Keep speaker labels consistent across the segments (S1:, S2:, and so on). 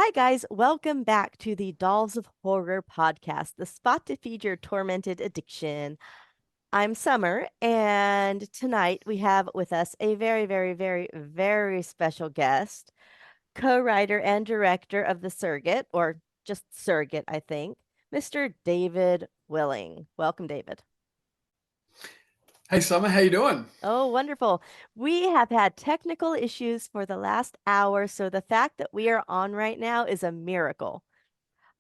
S1: Hi, guys. Welcome back to the Dolls of Horror podcast, the spot to feed your tormented addiction. I'm Summer, and tonight we have with us a very, very, very, very special guest, co writer and director of The Surrogate, or just Surrogate, I think, Mr. David Willing. Welcome, David.
S2: Hey Summer, how you doing?
S1: Oh, wonderful. We have had technical issues for the last hour, so the fact that we are on right now is a miracle.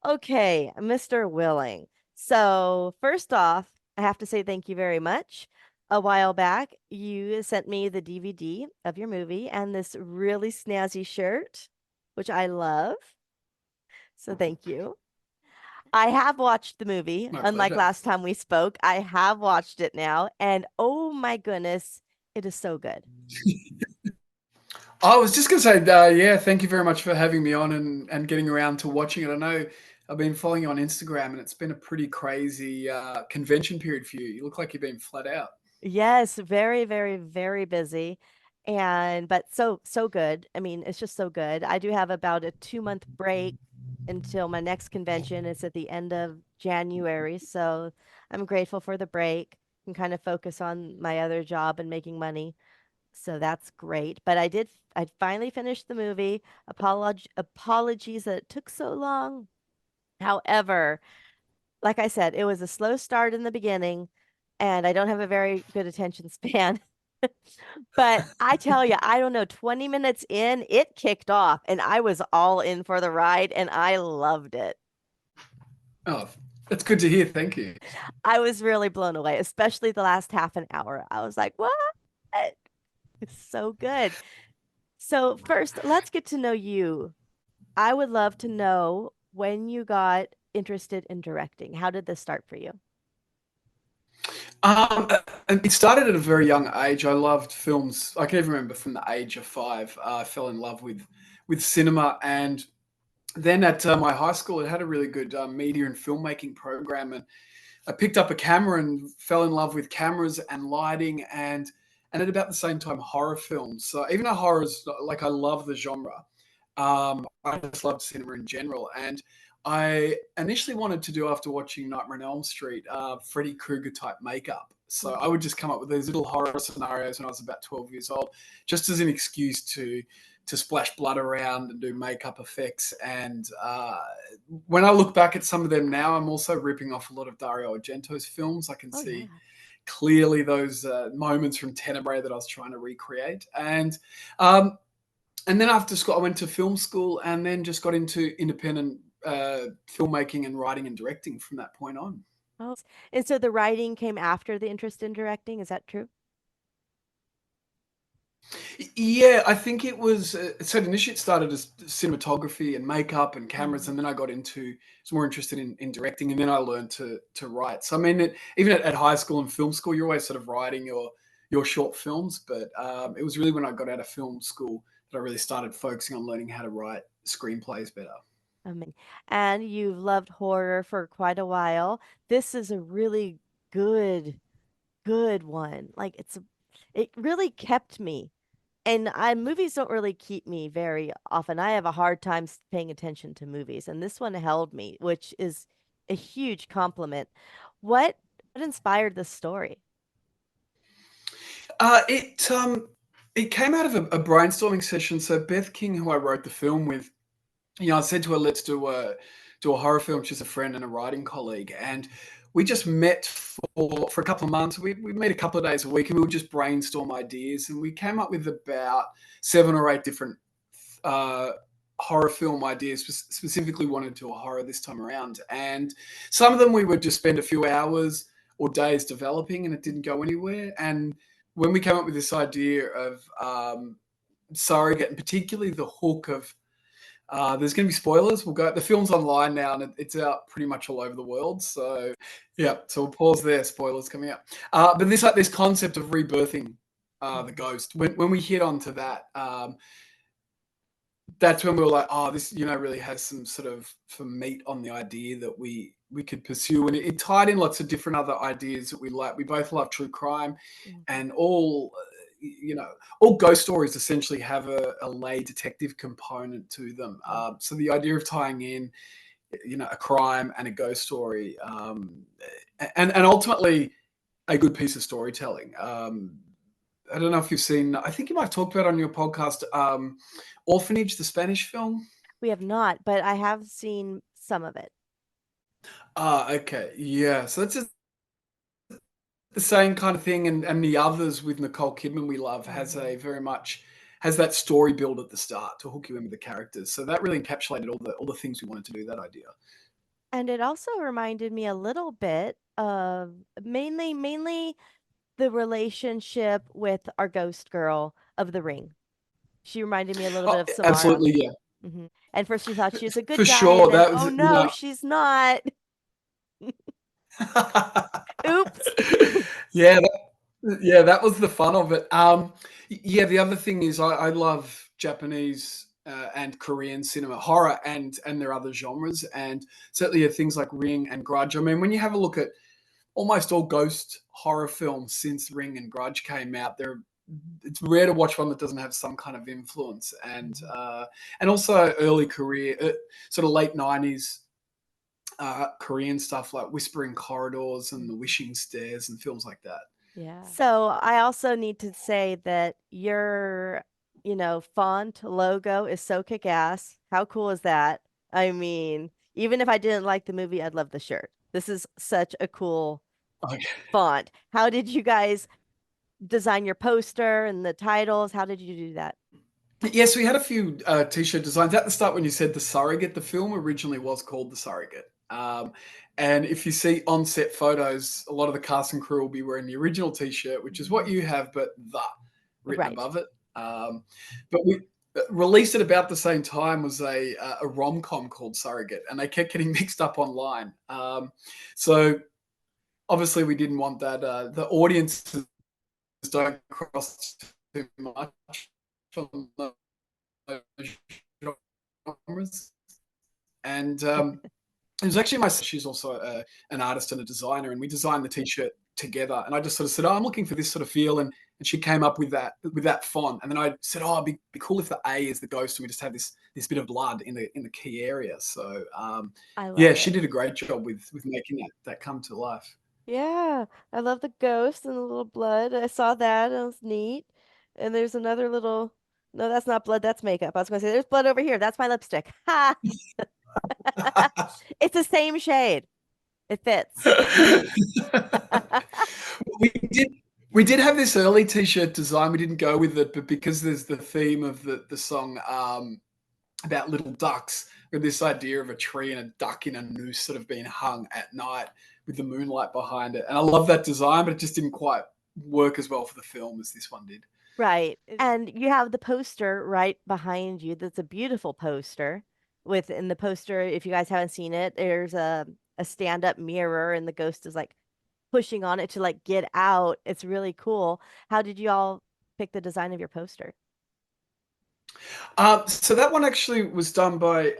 S1: Okay, Mr. Willing. So, first off, I have to say thank you very much. A while back, you sent me the DVD of your movie and this really snazzy shirt, which I love. So, thank you. I have watched the movie,
S2: My
S1: unlike
S2: pleasure.
S1: last time we spoke. I have watched it now, and oh my goodness, it is so good.
S2: I was just going to say, yeah, thank you very much for having me on and getting around to watching it. I know I've been following you on Instagram, and it's been a pretty crazy convention period for you. You look like you've been flat out.
S1: Yes, very, very, very busy. And but so good. I mean, it's just so good. I do have about a 2-month break until my next convention. It's at the end of January, so I'm grateful for the break and kind of focus on my other job and making money. So that's great. But I finally finished the movie. Apologies that it took so long. However, like I said, it was a slow start in the beginning, and I don't have a very good attention span. But I tell you, I don't know, 20 minutes in, it kicked off, and I was all in for the ride, and I loved it.
S2: Oh, that's good to hear. Thank you.
S1: I was really blown away, especially the last half an hour. I was like, what? It's so good. So, first, let's get to know you. I would love to know when you got interested in directing. How did this start for you?
S2: And it started at a very young age. I loved films. I can even remember from the age of 5, I fell in love with cinema. And then at my high school, it had a really good media and filmmaking program, and I picked up a camera and fell in love with cameras and lighting and at about the same time horror films. So even though horror's like I love the genre, I just loved cinema in general. And I initially wanted to do after watching Nightmare on Elm Street, Freddy Krueger type makeup. So I would just come up with these little horror scenarios when I was about 12 years old, just as an excuse to splash blood around and do makeup effects. And when I look back at some of them now, I'm also ripping off a lot of Dario Argento's films. I can
S1: Oh,
S2: see
S1: yeah.
S2: clearly those moments from Tenebrae that I was trying to recreate. Um, and then after school, I went to film school and then just got into independent filmmaking and writing and directing from that point on.
S1: Oh, and so the writing came after the interest in directing, is that true?
S2: Yeah, I think it was. So initially, it started as cinematography and makeup and cameras,
S1: Mhm.
S2: and then I got into was more interested in directing, and then I learned to write. So I mean, even at high school and film school, you're always sort of writing your short films, but it was really when I got out of film school that I really started focusing on learning how to write screenplays better.
S1: And you've loved horror for quite a while. This is a really good, good one. It really kept me. And movies don't really keep me very often. I have a hard time paying attention to movies, and this one held me, which is a huge compliment. What what inspired this story?
S2: It came out of a brainstorming session. So Beth King, who I wrote the film with, I said to her, let's do a horror film. She's a friend and a writing colleague, and we just met for a couple of months. We meet a couple of days a week, and we would just brainstorm ideas, and we came up with about 7 or 8 different uh, horror film ideas. Specifically, wanted to do a horror this time around, and some of them we would just spend a few hours or days developing, and it didn't go anywhere. And when we came up with this idea of Surrogate, and particularly the hook of there's going to be spoilers. We'll go. The film's online now, and it's out pretty much all over the world. So, yeah. So we'll pause there. Spoilers coming up. But this concept of rebirthing the
S1: Mhm.
S2: ghost. When we hit onto that, that's when we were like, oh, this really has some sort of some meat on the idea that we could pursue, and it tied in lots of different other ideas that we like. We both love true crime,
S1: Mhm.
S2: and all. all ghost stories essentially have a lay detective component to them. So the idea of tying in, a crime and a ghost story, and ultimately a good piece of storytelling. I don't know if you've seen. I think you might have talked about it on your podcast, Orphanage, the Spanish film.
S1: We have not, but I have seen some of it.
S2: Ah, okay, yeah. So that's just the same kind of thing, and the others with Nicole Kidman we love has
S1: Mhm.
S2: a very much has that story build at the start to hook you in with the characters. So that really encapsulated all the things we wanted to do. That idea.
S1: And it also reminded me a little bit of mainly the relationship with our ghost girl of The Ring. She reminded me a little bit
S2: Oh,
S1: of Samara.
S2: absolutely, yeah,
S1: And first you thought she was a good
S2: for
S1: guy, and
S2: sure.
S1: then,
S2: That was
S1: oh no, she's not. Oops.
S2: yeah, yeah, that was the fun of it. Yeah, the other thing is I love Japanese and Korean cinema, horror and their other genres, and certainly things like Ring and Grudge. I mean, when you have a look at almost all ghost horror films since Ring and Grudge came out, it's rare to watch one that doesn't have some kind of influence,
S1: Mhm.
S2: and also early career, sort of late 90s Korean stuff like Whispering Corridors and The
S1: Mhm.
S2: Wishing Stairs and films like that.
S1: Yeah. So I also need to say that your, font logo is so kick-ass. How cool is that? I mean, even if I didn't like the movie, I'd love the shirt. This is such a cool
S2: Okay.
S1: font. How did you guys design your poster and the titles? How did you do that?
S2: Yes, we had a few t-shirt designs at the start. When you said The Surrogate, the film originally was called The Surrogate. And if you see on-set photos, a lot of the cast and crew will be wearing the original t-shirt, which is what
S1: Mhm.
S2: you have, but the written
S1: Right.
S2: above it. But we released at about the same time was a rom-com called Surrogate, and they kept getting mixed up online. So obviously we didn't want that. The audiences don't cross too much from genres. And it was actually she's also an artist and a designer, and we designed the t-shirt together. And I just sort of said, "Oh, I'm looking for this sort of feel," and she came up with that font. And then I said, "Oh, it'd be cool if the A is the ghost, and we just have this bit of blood in the key area." So
S1: I
S2: yeah,
S1: love
S2: she
S1: it.
S2: did a great job with making that come to life.
S1: Yeah, I love the ghost and the little blood. I saw that. It was neat. And there's another little. No, that's not blood. That's makeup. I was going to say, there's blood over here. That's my lipstick. Ha! It's the same shade. It fits.
S2: we did we did have this early t-shirt design. We didn't go with it, but because there's the theme of the song about little ducks, we had this idea of a tree and a duck in a noose sort of being hung at night with the moonlight behind it. And I love that design, but it just didn't quite work as well for the film as this one did.
S1: Right. And you have the poster right behind you. That's a beautiful poster. In the poster, if you guys haven't seen it, there's a stand-up mirror and the ghost is like pushing on it to like get out. It's really cool. How did you all pick the design of your poster?
S2: So that one actually was done by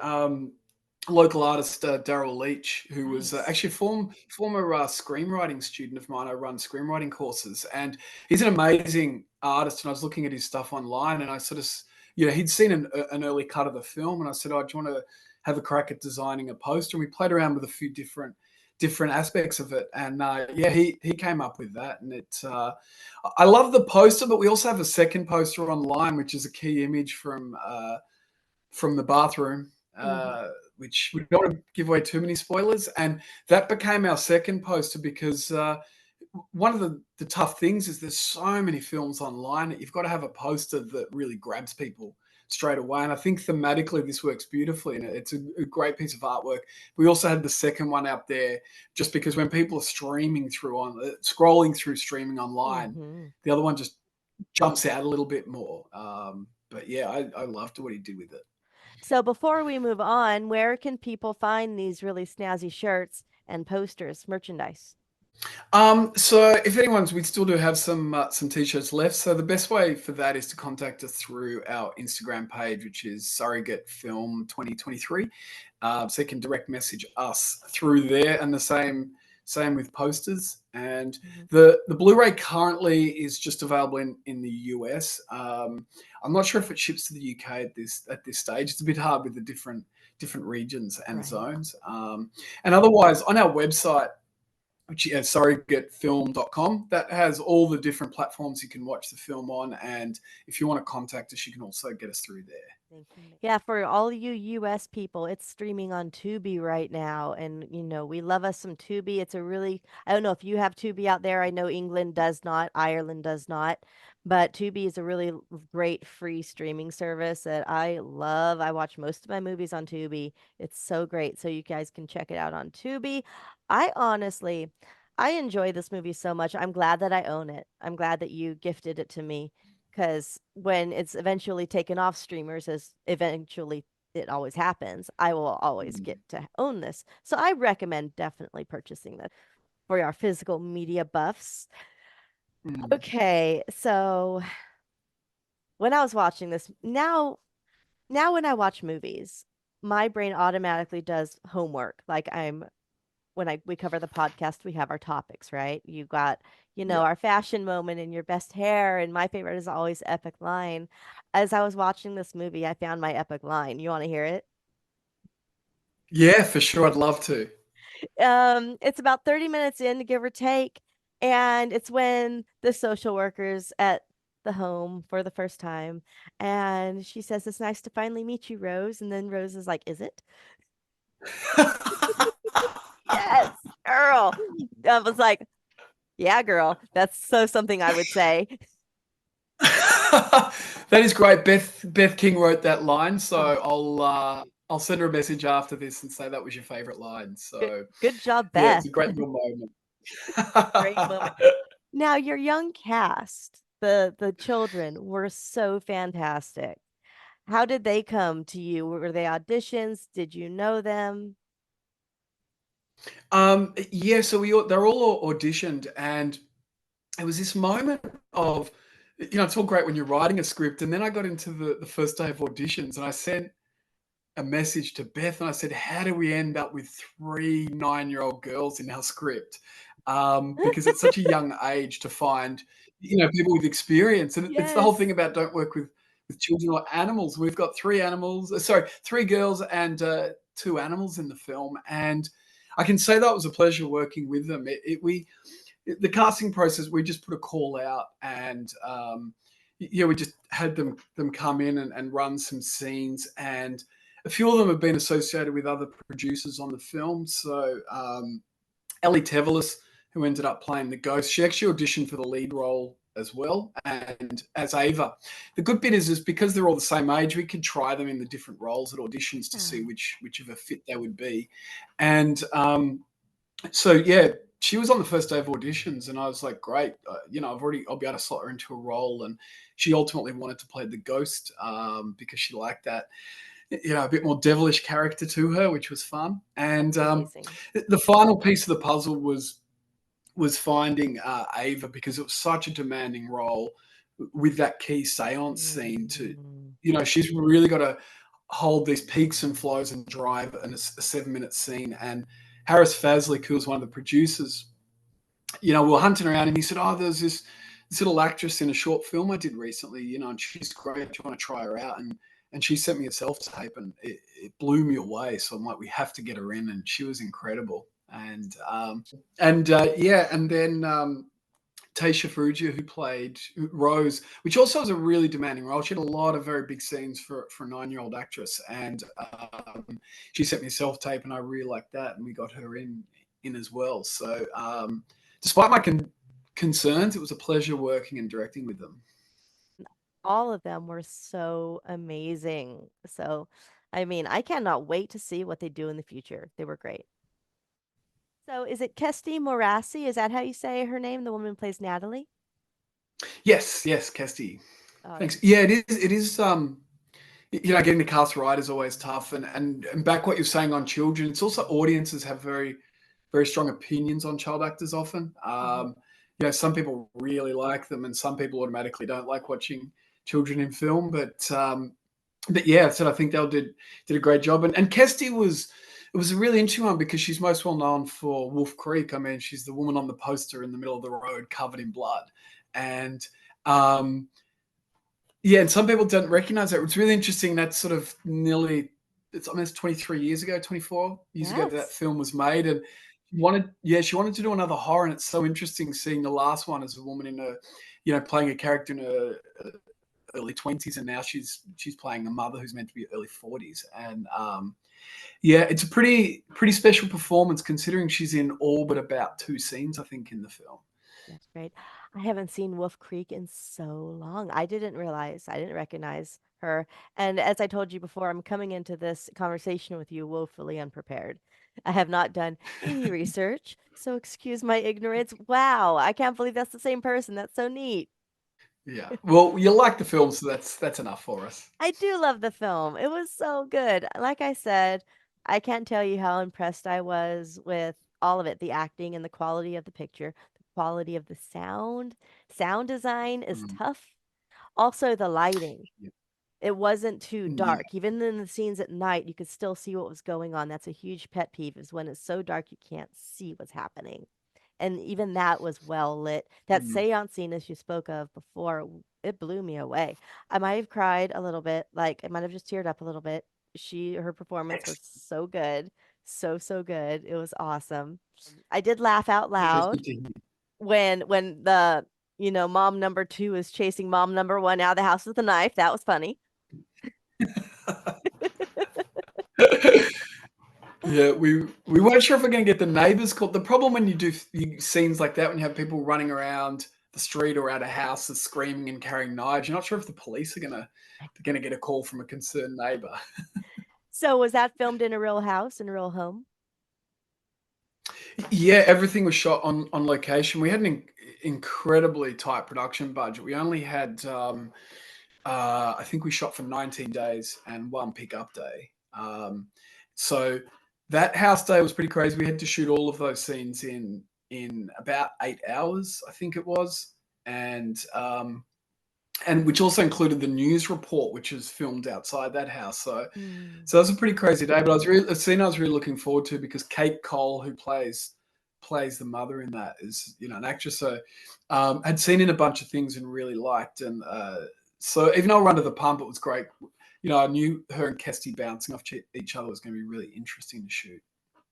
S2: local artist Daryl Leach, who was
S1: Nice.
S2: actually a former screenwriting student of mine. I run screenwriting courses, and he's an amazing artist. And I was looking at his stuff online, and I sort of, he'd seen an early cut of the film, and I said, "Oh, do you want to have a crack at designing a poster?" And we played around with a few different aspects of it, and yeah, he came up with that, and I love the poster, but we also have a second poster online, which is a key image from the bathroom,
S1: Hmm.
S2: which we don't want to give away too many spoilers. And that became our second poster because one of the tough things is there's so many films online that you've got to have a poster that really grabs people straight away. And I think thematically this works beautifully, and it's a great piece of artwork. We also had the second one out there just because when people are scrolling through streaming online,
S1: Hmm.
S2: the other one just jumps out a little bit more. But yeah, I loved what he did with it.
S1: So before we move on, where can people find these really snazzy shirts and posters, merchandise?
S2: So if anyone's, we still do have some t-shirts left. So the best way for that is to contact us through our Instagram page, which is Surrogate Film 2023. So you can direct message us through there, and the Same with posters. And
S1: Mhm.
S2: the Blu-ray currently is just available in the US. I'm not sure if it ships to the UK at this stage. It's a bit hard with the different regions and
S1: Right.
S2: zones. And otherwise, on our website, which is surrogatefilm.com, that has all the different platforms you can watch the film on. And if you want to contact us, you can also get us through there.
S1: Yeah, for all you US people, it's streaming on Tubi right now. And, we love us some Tubi. It's a really, I don't know if you have Tubi out there. I know England does not, Ireland does not, but Tubi is a really great free streaming service that I love. I watch most of my movies on Tubi. It's so great. So you guys can check it out on Tubi. I honestly, I enjoy this movie so much. I'm glad that I own it. I'm glad that you gifted it to me because when it's eventually taken off streamers, as eventually it always happens, I will always get to own this. So I recommend definitely purchasing this for our physical media buffs.
S2: Mm.
S1: Okay, so when I was watching this, now when I watch movies, my brain automatically does homework. Like when we cover the podcast, we have our topics, right? You got,
S2: Yeah.
S1: our fashion moment and your best hair, and my favorite is always epic line. As I was watching this movie, I found my epic line. You want to hear it?
S2: Yeah, for sure. I'd love to.
S1: It's about 30 minutes in, give or take, and it's when the social worker's at the home for the first time, and she says, "It's nice to finally meet you, Rose." And then Rose is like, "Is it?" Yes, girl. I was like, "Yeah, girl, that's so something I would say."
S2: That is great. Beth King wrote that line, so
S1: Oh,
S2: I'll send her a message after this and say that was your favorite line.
S1: good,
S2: So
S1: good job,
S2: yeah, it's
S1: Beth.
S2: a great little moment.
S1: Great moment. Now, your young cast, the children were so fantastic. How did they come to you? Were they auditions? Did you know them?
S2: Yeah, so they're all auditioned, and it was this moment of, it's all great when you're writing a script, and then I got into the first day of auditions, and I sent a message to Beth and I said, "How do we end up with 3 9-year-old girls in our script?" Because it's such a young age to find, people with experience, and it's the whole thing
S1: Yes.
S2: about don't work with children or animals. We've got 3 animals, sorry, 3 girls and 2 animals in the film, and I can say that was a pleasure working with them. The casting process, we just put a call out, and yeah, we just had them come in and run some scenes, and a few of them have been associated with other producers on the film. So Ellie Tevelis, who ended up playing the ghost, she actually auditioned for the lead role as well, and as Ava. The good bit is because they're all the same age, we could try them in the different roles at auditions to see
S1: Yeah.
S2: which of a fit they would be, and so yeah, she was on the first day of auditions, and I was like, great, I'll be able to slot her into a role, and she ultimately wanted to play the ghost because she liked that, a bit more devilish character to her, which was fun. And
S1: That's amazing.
S2: the final piece of the puzzle was finding Ava, because it was such a demanding role with that key seance scene.
S1: Mm.
S2: She's really got to hold these peaks and flows and drive in a 7-minute scene. And Harris Fazlick, who was one of the producers, we were hunting around, and he said, "Oh, there's this little actress in a short film I did recently, and she's great. Do you want to try her out?" And she sent me a self tape, and it blew me away. So I'm like, we have to get her in, and she was incredible. Yeah, and then Taysha Furugia, who played Rose, which also was a really demanding role. She had a lot of very big scenes for a 9-year-old actress, and she sent me a self tape, and I really liked that, and we got her in as well. So despite my concerns, it was a pleasure working and directing with them.
S1: All of them were so amazing. So, I mean, I cannot wait to see what they do in the future. They were great. So, is it Kesty Morassi? Is that how you say her name? The woman who plays Natalie?
S2: Yes, yes, Kesty.
S1: Oh,
S2: Thanks. Yeah, it is. It is. Getting the cast right is always tough. And back what you're saying on children, it's also audiences have very, very strong opinions on child actors often.
S1: mhm.
S2: Some people really like them, and some people automatically don't like watching children in film. But yeah, so I think they did a great job. And Kesty was it was a really interesting one because she's most well known for Wolf Creek. I mean, she's the woman on the poster in the middle of the road covered in blood. And um, yeah, and some people don't recognize that. It's really interesting. That's sort of nearly, it's almost 23 years ago, 24 years ago that
S1: Yes.
S2: film was made. And she wanted to do another horror. And it's so interesting seeing the last one as a woman in a, playing a character in her early 20s. And now she's playing a mother who's meant to be early 40s. And yeah, it's a pretty special performance considering she's in all but about two scenes, I think, in the film.
S1: That's great. I haven't seen Wolf Creek in so long. I didn't recognize her. And as I told you before, I'm coming into this conversation with you woefully unprepared. I have not done any research, so excuse my ignorance. Wow, I can't believe that's the same person. That's so neat.
S2: Yeah. Well, you like the film, so that's enough for us.
S1: I do love the film. It was so good. Like I said, I can't tell you how impressed I was with all of it, the acting and the quality of the picture, the quality of the sound. Sound design is
S2: Mm,
S1: tough. Also, the lighting.
S2: yeah.
S1: It wasn't too
S2: Yeah.
S1: dark. Even in the scenes at night, you could still see what was going on. That's a huge pet peeve is when it's so dark you can't see what's happening. And even that was well lit. That
S2: Mm.
S1: seance scene, as you spoke of before, it blew me away. I might have cried a little bit, like I might have just teared up a little bit. Her performance was
S2: Excellent.
S1: so good, so good. It was awesome. I did laugh out
S2: That's
S1: loud
S2: good to hear.
S1: when the mom number two is chasing mom number one out of the house with a knife. That was funny.
S2: Yeah, we weren't sure if we're going to get the neighbors called. The problem when you do scenes like that, when you have people running around the street or out of houses screaming and carrying knives, you're not sure if the police are gonna get a call from a concerned neighbor.
S1: So was that filmed in a real house, in a real home?
S2: Yeah, everything was shot on location. We had an incredibly tight production budget. We only had I think we shot for 19 days and one pickup day. So that house day was pretty crazy. We had to shoot all of those scenes in about 8 hours, I think it was, and which also included the news report, which was filmed outside that house. So
S1: Mm,
S2: so that was a pretty crazy day. But I was really a scene I was really looking forward to because Kate Cole, who plays the mother in that, is an actress. So had seen in a bunch of things and really liked. And so even though I Run to the Pump, it was great. I knew her and Kesty bouncing off each other was going to be really interesting to shoot.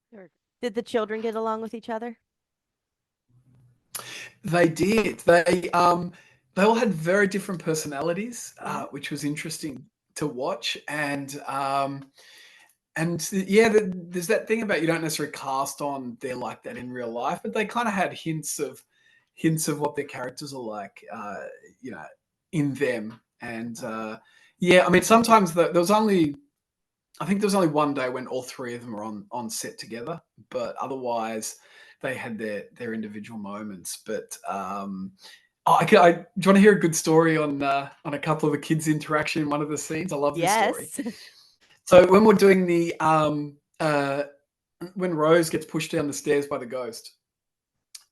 S1: sure. Did the children get along with each other?
S2: They did. They all had very different personalities,
S1: Yeah.
S2: which was interesting to watch. And yeah, there's that thing about you don't necessarily cast on they're like that in real life, but they kind of had hints of what their characters are like, you know, in them. And yeah, I mean, sometimes there was only I think there was only one day when all three of them were on set together, but otherwise they had their individual moments. But do you want to hear a good story on a couple of the kids' interaction in one of the scenes? I love this story.
S1: Yes.
S2: So when we're doing when Rose gets pushed down the stairs by the ghost,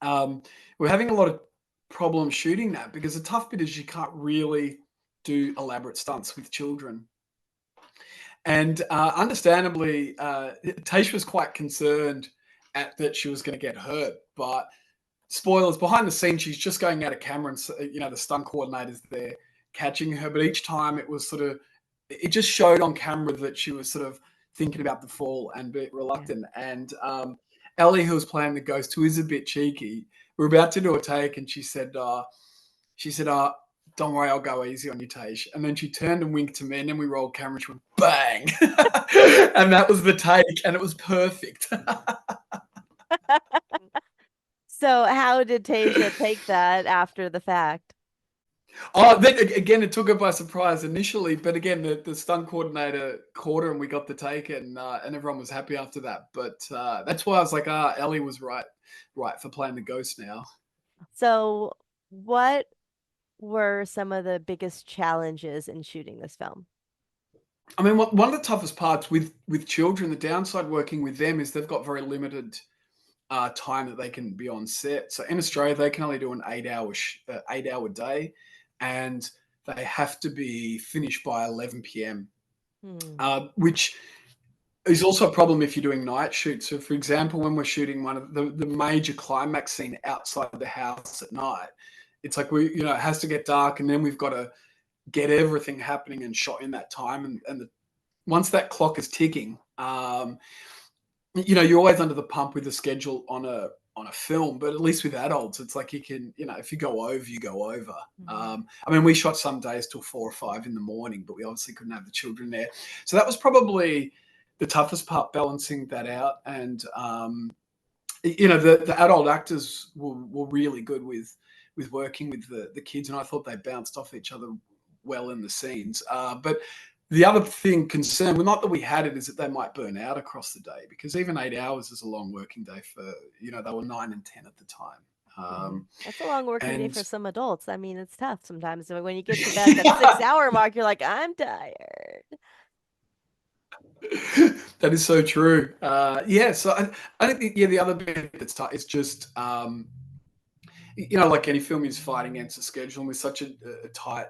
S2: we're having a lot of problems shooting that because the tough bit is you can't really do elaborate stunts with children. And understandably, Taish was quite concerned that she was going to get hurt. But spoilers behind the scenes, she's just going out of camera, and the stunt coordinators there catching her. But each time it just showed on camera that she was sort of thinking about the fall and a bit
S1: Yeah.
S2: reluctant. And Ellie, who was playing the ghost, who is a bit cheeky, we're about to do a take, and she said, don't worry, I'll go easy on you, Tage. And then she turned and winked to me, and then we rolled camera, and she went, bang. And that was the take, and it was perfect.
S1: So how did Tasia take that after the fact?
S2: Then again, it took her by surprise initially, but again, the stunt coordinator caught her, and we got the take, and everyone was happy after that. But that's why I was like, Ellie was right for playing the ghost now.
S1: So what were some of the biggest challenges in shooting this film?
S2: I mean, one of the toughest parts with children, the downside working with them is they've got very limited time that they can be on set. So in Australia, they can only do an 8-hour day, and they have to be finished by 11 p.m.
S1: Hmm.
S2: Which is also a problem if you're doing night shoots. So, for example, when we're shooting one of the major climax scene outside the house at night, it's like it has to get dark, and then we've got to get everything happening and shot in that time. Once that clock is ticking, you're always under the pump with the schedule on a film, but at least with adults, it's like you can, if you go over, you go over.
S1: Hmm.
S2: I mean, we shot some days till 4 or 5 in the morning, but we obviously couldn't have the children there. So that was probably the toughest part, balancing that out. And the adult actors were really good with working with the kids, and I thought they bounced off each other well in the scenes. But the other concern, well, not that we had it, is that they might burn out across the day, because even 8 hours is a long working day for, they were 9 and 10 at the time.
S1: Hmm.
S2: Um,
S1: That's a long working day
S2: and
S1: for some adults. I mean, it's tough sometimes. So when you get to about that 6 hour mark, you're like, I'm tired.
S2: that is so true. Yeah, so I think the other bit that's tough is just like any film is fighting against a schedule, and with such a tight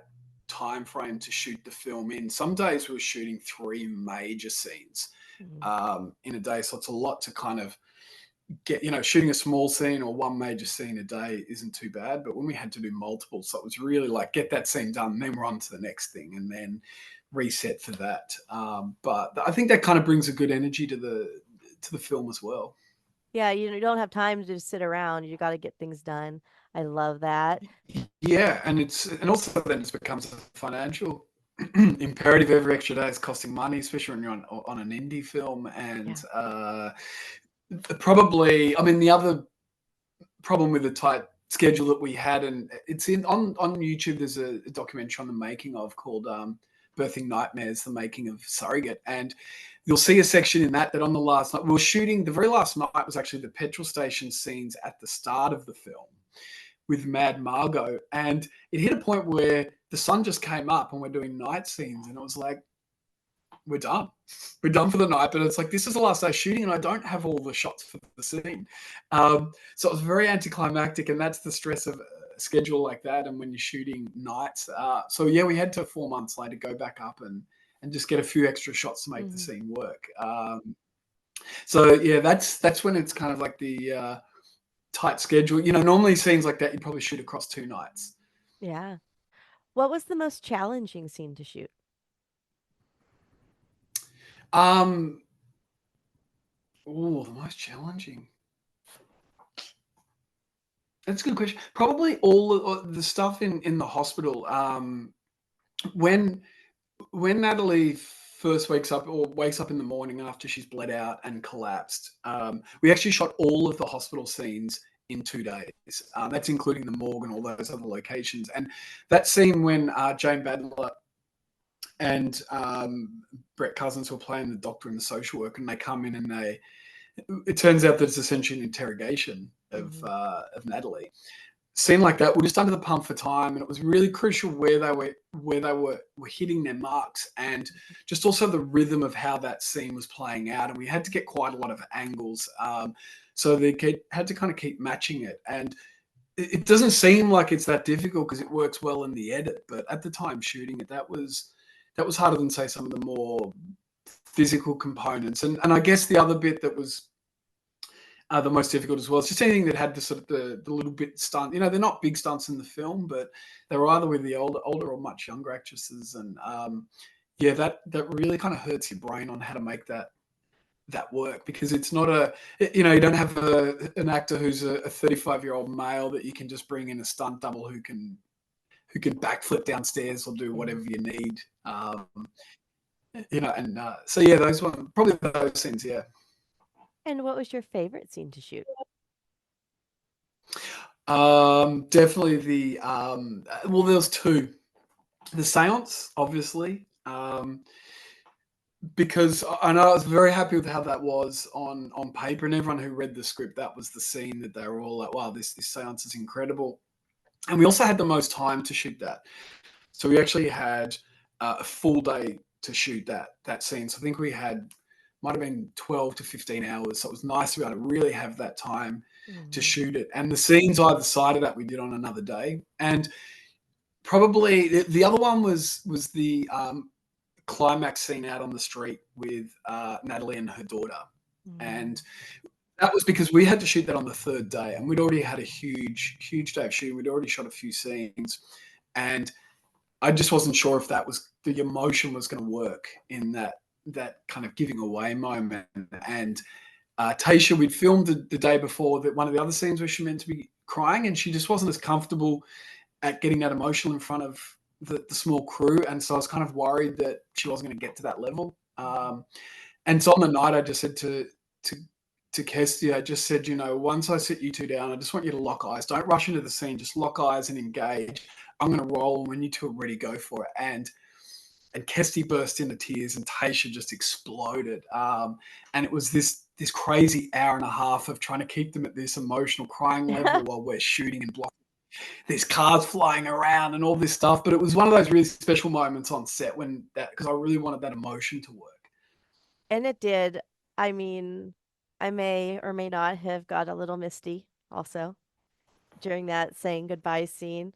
S2: time frame to shoot the film in. Some days we were shooting 3 major scenes
S1: Mhm.
S2: in a day, so it's a lot to kind of get. Shooting a small scene or one major scene a day isn't too bad, but when we had to do multiple, so it was really like get that scene done, and then we're on to the next thing, and then reset for that. But I think that kind of brings a good energy to the film as well.
S1: Yeah, you don't have time to just sit around. You got to get things done. I love that.
S2: Yeah, and also then it becomes a financial imperative. Every extra day is costing money, especially when you're on an indie film. And
S1: Yeah.
S2: probably, I mean, the other problem with the tight schedule that we had, and it's on YouTube. There's a documentary on the making of called "Birthing Nightmares: The Making of Surrogate," and you'll see a section in that on the last night we were shooting. The very last night was actually the petrol station scenes at the start of the film with Mad Margot, and it hit a point where the sun just came up and we're doing night scenes, and it was like, we're done. We're done for the night, but it's like, this is the last day shooting, and I don't have all the shots for the scene. So it was very anticlimactic, and that's the stress of a schedule like that, and when you're shooting nights. So yeah, we had to 4 months later go back up and just get a few extra shots to make the
S1: Hmm.
S2: scene work. So yeah, that's when it's kind of like the tight schedule. Normally scenes like that you probably shoot across 2 nights.
S1: Yeah. What was the most challenging scene to shoot?
S2: Um, the most challenging. That's a good question. Probably all the stuff in the hospital. When when Natalie first wakes up in the morning after she's bled out and collapsed, we actually shot all of the hospital scenes in 2 days. That's including the morgue and all those other locations. And that scene when Jane Badler and Brett Cousins were playing the doctor and the social worker, and they come in and it turns out that it's essentially an interrogation
S1: Hmm.
S2: of Natalie. Scene like that, we're just under the pump for time, and it was really crucial where they were hitting their marks, and just also the rhythm of how that scene was playing out. And we had to get quite a lot of angles, so they had to kind of keep matching it. And it doesn't seem like it's that difficult because it works well in the edit, but at the time shooting it, that was harder than, say, some of the more physical components. And I guess the other bit that was the most difficult as well. It's just anything that had the sort of the little bit stunt. They're not big stunts in the film, but they were either with the older or much younger actresses. And yeah, that really kind of hurts your brain on how to make that work, because it's not you don't have an actor who's a 35-year-old male that you can just bring in a stunt double who can backflip downstairs or do
S1: Hmm.
S2: whatever you need. And so yeah, those one probably those scenes. Yeah.
S1: And what was your favorite scene to shoot?
S2: Definitely well, there's two. The seance, obviously, because I know I was very happy with how that was on paper, and everyone who read the script, that was the scene that they were all like, "Wow, this seance is incredible." And we also had the most time to shoot that, so we actually had a full day to shoot that scene. So I think we had might have been 12 to 15 hours. So it was nice to be able to really have that time to
S1: Hmm.
S2: shoot it. And the scenes either side of that we did on another day. And probably the other one was the climax scene out on the street with Natalie and her daughter.
S1: Mm.
S2: And that was because we had to shoot that on the third day, and we'd already had a huge day of shooting. We'd already shot a few scenes, and I just wasn't sure if that was the emotion was going to work in that kind of giving away moment. And Tasha, we'd filmed the day before that one of the other scenes where she meant to be crying, and she just wasn't as comfortable at getting that emotional in front of the small crew, and so I was kind of worried that she wasn't going to get to that level. And so on the night, I just said to to Kirsty, I just said, once I sit you two down, I just want you to lock eyes. Don't rush into the scene. Just lock eyes and engage. I'm going to roll, and when you two are ready, go for it. And Kirsty burst into tears, and Tasha just exploded. And it was this crazy hour and a half of trying to keep them at this emotional crying level while we're shooting and blocking. There's cars flying around and all this stuff, but it was one of those really special moments on set when that because I really wanted that emotion to work.
S1: And it did. I mean, I may or may not have got a little misty also during that saying goodbye scene.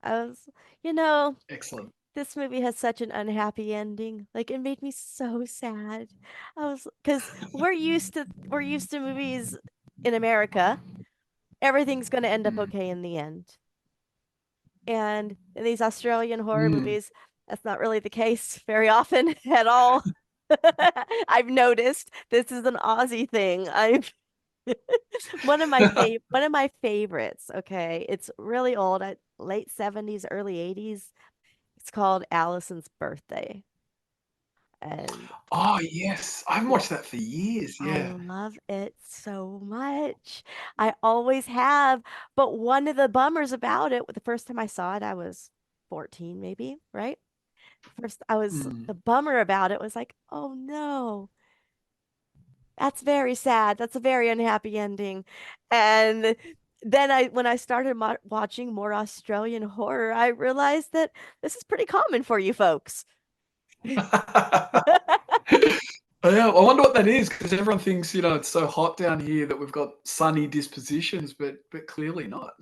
S1: I was, you know,
S2: Excellent.
S1: this movie has such an unhappy ending. Like it made me so sad. I was because we're used to movies in America. Everything's going to end up
S2: Mm.
S1: okay in the end. And in these Australian horror
S2: Mm.
S1: movies, that's not really the case very often at all. I've noticed this is an Aussie thing. I've one of my favorites, okay? It's really old, late 70s, early 80s. It's called Allison's Birthday. And
S2: Oh, yes. I haven't
S1: yeah,
S2: watched that for years.
S1: I
S2: Yeah.
S1: love it so much. I always have. But one of the bummers about it, the first time I saw it, I was 14 maybe, right? First,
S2: Mm.
S1: the bummer about it was like, oh no, that's very sad. That's a very unhappy ending. And then when I started watching more Australian horror, I realized that this is pretty common for you folks.
S2: Yeah, I wonder what that is because everyone thinks it's so hot down here that we've got sunny dispositions, but clearly not.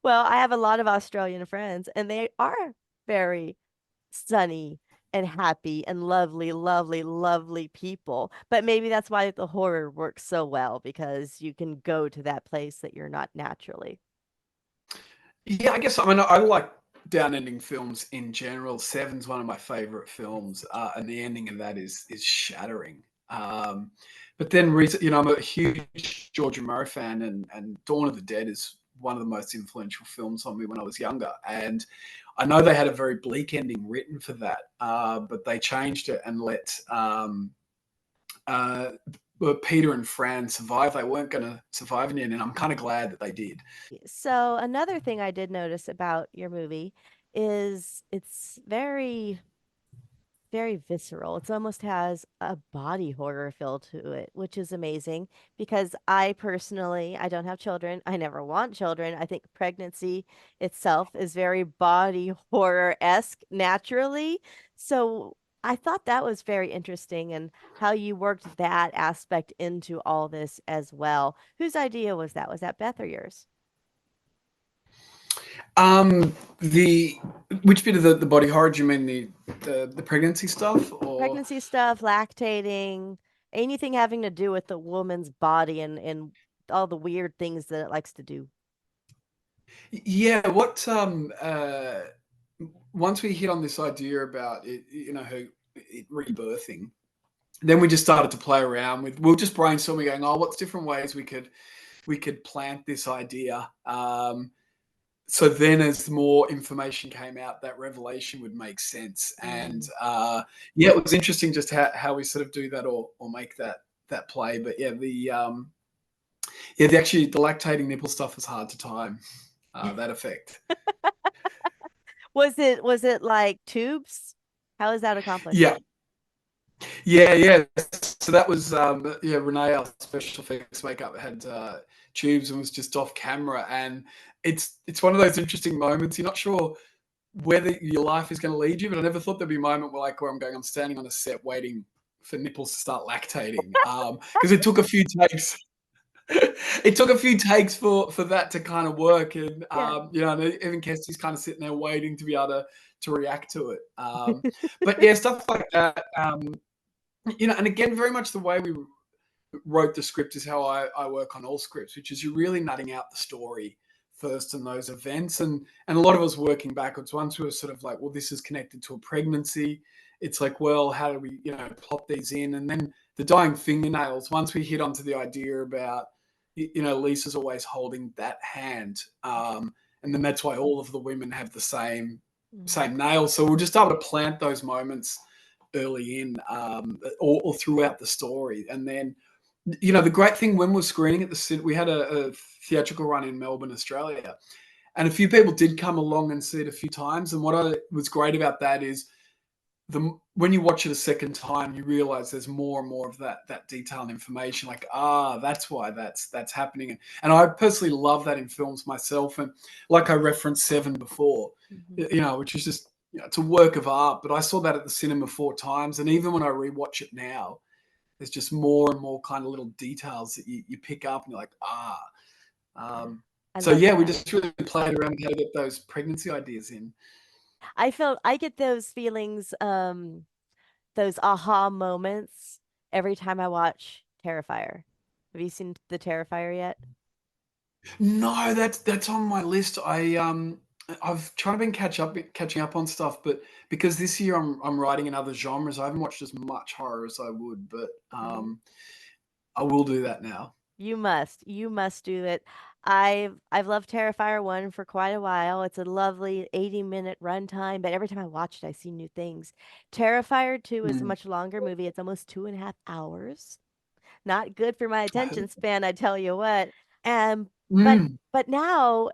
S1: Well, I have a lot of Australian friends, and they are very sunny and happy and lovely, lovely, lovely people. But maybe that's why the horror works so well because you can go to that place that you're not naturally.
S2: Yeah, I guess I mean I like down-ending films in general. Seven's one of my favorite films, and the ending of that is shattering. But then, I'm a huge George Romero fan, and Dawn of the Dead is one of the most influential films on me when I was younger. And I know they had a very bleak ending written for that, but they changed it and let uh, Peter and Fran survive. They weren't going to survive in the end, and I'm kind of glad that they did.
S1: So another thing I did notice about your movie is it's very visceral. It almost has a body horror feel to it, which is amazing because I personally, I don't have children. I never want children. I think pregnancy itself is very body horror-esque naturally. So I thought that was very interesting and how you worked that aspect into all this as well. Whose idea was that? Was that Beth or yours?
S2: The which bit of the body horror? Do you mean the pregnancy stuff, or
S1: Pregnancy stuff, lactating, anything having to do with the woman's body and all the weird things that it likes to do.
S2: yeah? What once we hit on this idea about it, her rebirthing, then we just started to play around with. We are just brainstorming, going, "Oh, what's different ways we could plant this idea?" So then as more information came out, that revelation would make sense. And
S1: Mm.
S2: yeah, it was interesting just how we sort of do that or make that play. But yeah, the lactating nipple stuff was hard to time, that effect.
S1: Was it like tubes? How is that accomplished?
S2: Yeah. Yeah. So that was Renee, our special effects makeup, had tubes and was just off camera. And it's one of those interesting moments. You're not sure whether your life is going to lead you. But I never thought there'd be a moment where I'm standing on a set waiting for nipples to start lactating. Because it took a few takes. It took a few takes for that to kind of work, and
S1: Yeah.
S2: and even Kestie's kind of sitting there waiting to be able to react to it. But yeah, stuff like that. And again, very much the way we wrote the script is how I work on all scripts, which is you're really nutting out the story first and those events, and a lot of us working backwards. Once we were sort of like, well, this is connected to a pregnancy. It's like, well, how do we plot these in, and then the dying fingernails. Once we hit onto the idea about Lisa's always holding that hand, and then that's why all of the women have the
S1: Mhm.
S2: same nails. So we're just able to plant those moments early in, or throughout the story, and then the great thing when we're screening at we had a theatrical run in Melbourne, Australia, and a few people did come along and see it a few times. And what was great about that is when you watch it a second time, you realize there's more and more of that detail and information. Like, that's why that's happening. And I personally love that in films myself. And like I referenced Seven before,
S1: Mhm.
S2: which is just it's a work of art. But I saw that at the cinema 4 times, and even when I rewatch it now, there's just more and more kind of little details that you pick up, and you're like, ah.
S1: I
S2: So
S1: love
S2: yeah, we
S1: that.
S2: just really played around with how to get those pregnancy ideas in.
S1: I get those feelings, those aha moments every time I watch Terrifier. Have you seen the Terrifier yet?
S2: No, that's on my list. I've tried to been catching up on stuff, but because this year I'm writing in other genres, I haven't watched as much horror as I would, but
S1: Mhm.
S2: I will do that now.
S1: You must. You must do it. I've loved Terrifier 1 for quite a while. It's a lovely 80-minute runtime, but every time I watch it, I see new things. Terrifier 2 is a
S2: Mm.
S1: much longer movie. It's almost 2.5 hours. Not good for my
S2: I heard
S1: attention span, I tell you what. Um, but
S2: Mm.
S1: but now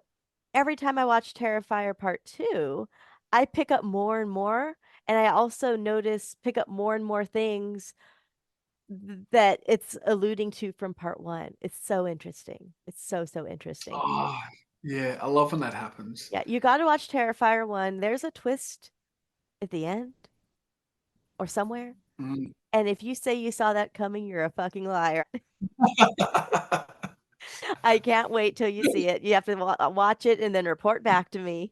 S1: every time I watch Terrifier Part 2, I pick up more and more, and I also pick up more and more things that it's alluding to from Part 1. It's so interesting. It's so, so interesting.
S2: Oh, yeah, I love when that happens.
S1: Yeah, you got to watch Terrifier 1. There's a twist at the end or somewhere.
S2: Mm.
S1: And if you say you saw that coming, you're a fucking liar. I can't wait till you see it. You have to watch it and then report back to me.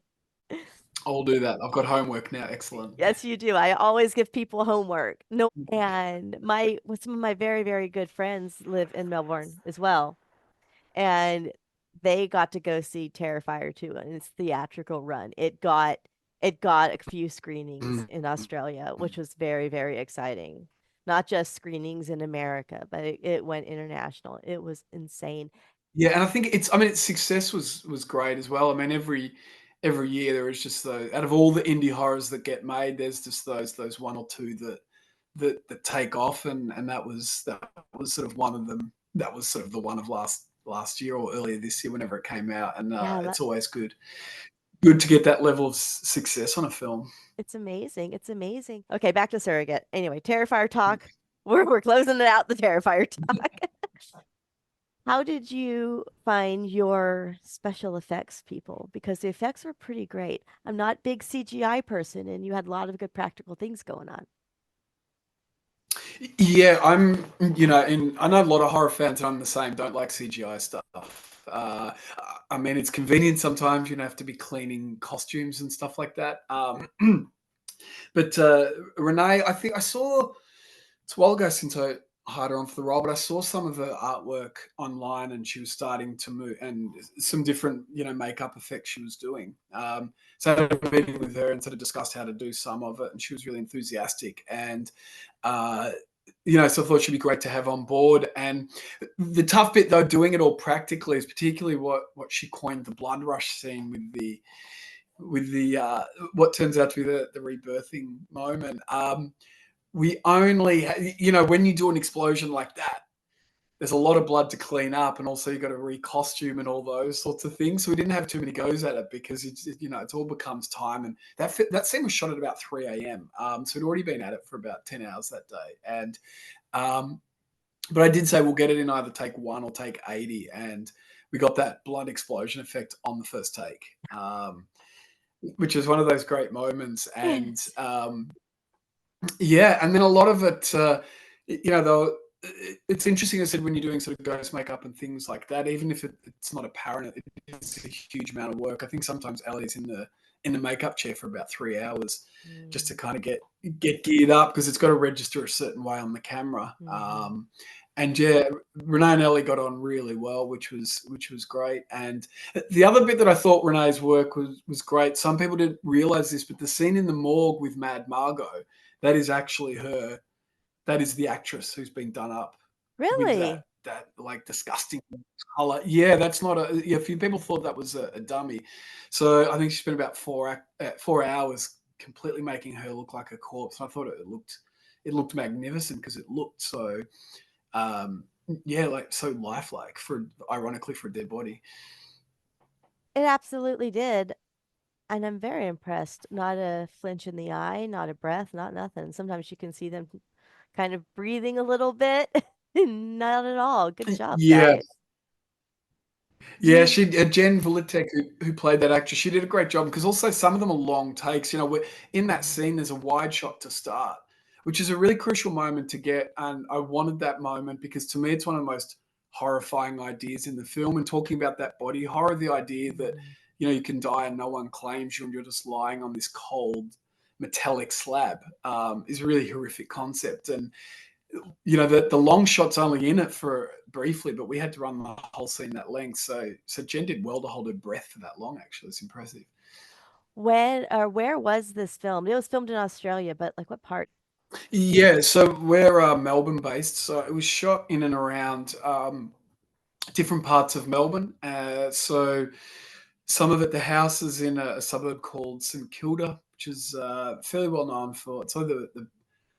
S2: I'll do that. I've got homework now. Excellent.
S1: Yes, you do. I always give people homework. No, and some of my very, very good friends live in Melbourne as well. And they got to go see Terrifier 2 in its theatrical run. It got a few screenings
S2: Mm.
S1: in Australia, which was very, very exciting. Not just screenings in America, but it went international. It was insane.
S2: Yeah, and I think its success was great as well. I mean, every year there is just out of all the indie horrors that get made, there's just those one or two that take off, and that was sort of one of them. That was sort of the one of last year or earlier this year, whenever it came out, and
S1: Yeah,
S2: it's always good to get that level of success on a film.
S1: it's amazing. It's amazing. Okay, back to Surrogate. Anyway, Terrifier talk. We're closing it out, the Terrifier talk. How did you find your special effects people? Because the effects were pretty great. I'm not a big CGI person, and you had a lot of good practical things going on.
S2: Yeah, I know a lot of horror fans, and I'm the same. Don't like CGI stuff. I mean, it's convenient sometimes. You don't have to be cleaning costumes and stuff like that. But Renee, I think I saw it's a while ago since I hired her on for the role, but I saw some of her artwork online, and she was starting to move, and some different makeup effects she was doing. So I had a meeting with her and sort of discussed how to do some of it, and she was really enthusiastic. And uh, so I thought she'd be great to have on board. And the tough bit, though, doing it all practically, is particularly what she coined the blood rush scene with the what turns out to be the rebirthing moment. We only, when you do an explosion like that, there's a lot of blood to clean up, and also you got to recostume and all those sorts of things. So we didn't have too many goes at it because it all becomes time. And that scene was shot at about 3 a.m. So we'd already been at it for about 10 hours that day. And um, but I did say we'll get it in either take one or take 80, and we got that blood explosion effect on the first take, which is one of those great moments. And yeah, and then a lot of it, you know, though. it's interesting. I said when you're doing sort of ghost makeup and things like that, even if it's not apparent, it is a huge amount of work. I think sometimes Ellie's in the makeup chair for about 3 hours just to
S1: Mm,
S2: kind of get geared up because it's got to register a certain way on the camera.
S1: hmm.
S2: And yeah, Renee and Ellie got on really well, which was great. And the other bit that I thought Renee's work was great. Some people didn't realize this, but the scene in the morgue with Mad Margot, that is actually her. That is the actress who's been done up with
S1: Really?
S2: that like disgusting color. Yeah, that's not a. Yeah, a few people thought that was a dummy. So I think she spent about 4 hours completely making her look like a corpse. And I thought it looked magnificent because it looked so um yeah, like so lifelike for ironically for a dead body.
S1: It absolutely did. And I'm very impressed. Not a flinch in the eye, not a breath, not nothing. Sometimes you can see them kind of breathing a little bit. Not at all. Good job,
S2: Yeah,
S1: guys.
S2: yeah,
S1: You,
S2: Jen Volitek, who played that actress, she did a great job because also some of them are long takes. In that
S1: Mhm.
S2: scene, there's a wide shot to start, which is a really crucial moment to get. And I wanted that moment because to me, it's one of the most horrifying ideas in the film. And talking about that body horror, the idea that,
S1: Mhm.
S2: you can die and no one claims you and you're just lying on this cold metallic slab is a really horrific concept. And the long shot's only in it for briefly, but we had to run the whole scene that length. So Jen did well to hold her breath for that long. Actually, it's impressive.
S1: When or where was this filmed? It was filmed in Australia, but like what part?
S2: Yeah, so we're Melbourne based, so it was shot in and around different parts of Melbourne. So some of it, the house is in a suburb called St Kilda, which is fairly well known for. It's either the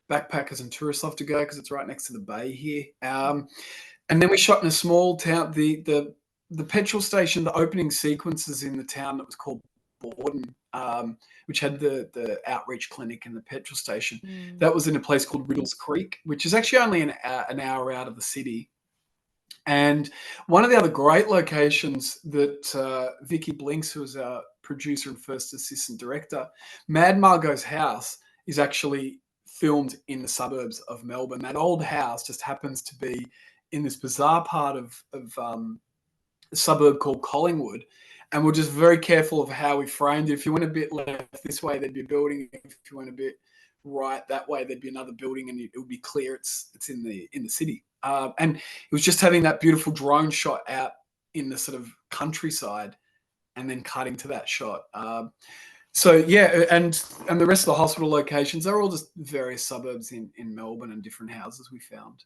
S2: backpackers and tourists love to go because it's right next to the bay here.
S1: Mhm.
S2: And then we shot in a small town. The petrol station, the opening sequences in the town that was called Borden, which had the outreach clinic and the petrol station.
S1: Mm.
S2: That was in a place called Riddles Creek, which is actually only an hour out of the city. And one of the other great locations that Vicky Blinks, who was our producer and first assistant director, Mad Margot's house is actually filmed in the suburbs of Melbourne. That old house just happens to be in this bizarre part of a suburb called Collingwood. And we're just very careful of how we framed it. If you went a bit left this way, there'd be a building. If you went a bit right that way, there'd be another building, and it would be clear it's in the city. And it was just having that beautiful drone shot out in the sort of countryside, and then cutting to that shot. So yeah, and the rest of the hospital locations are all just various suburbs in Melbourne and different houses we found.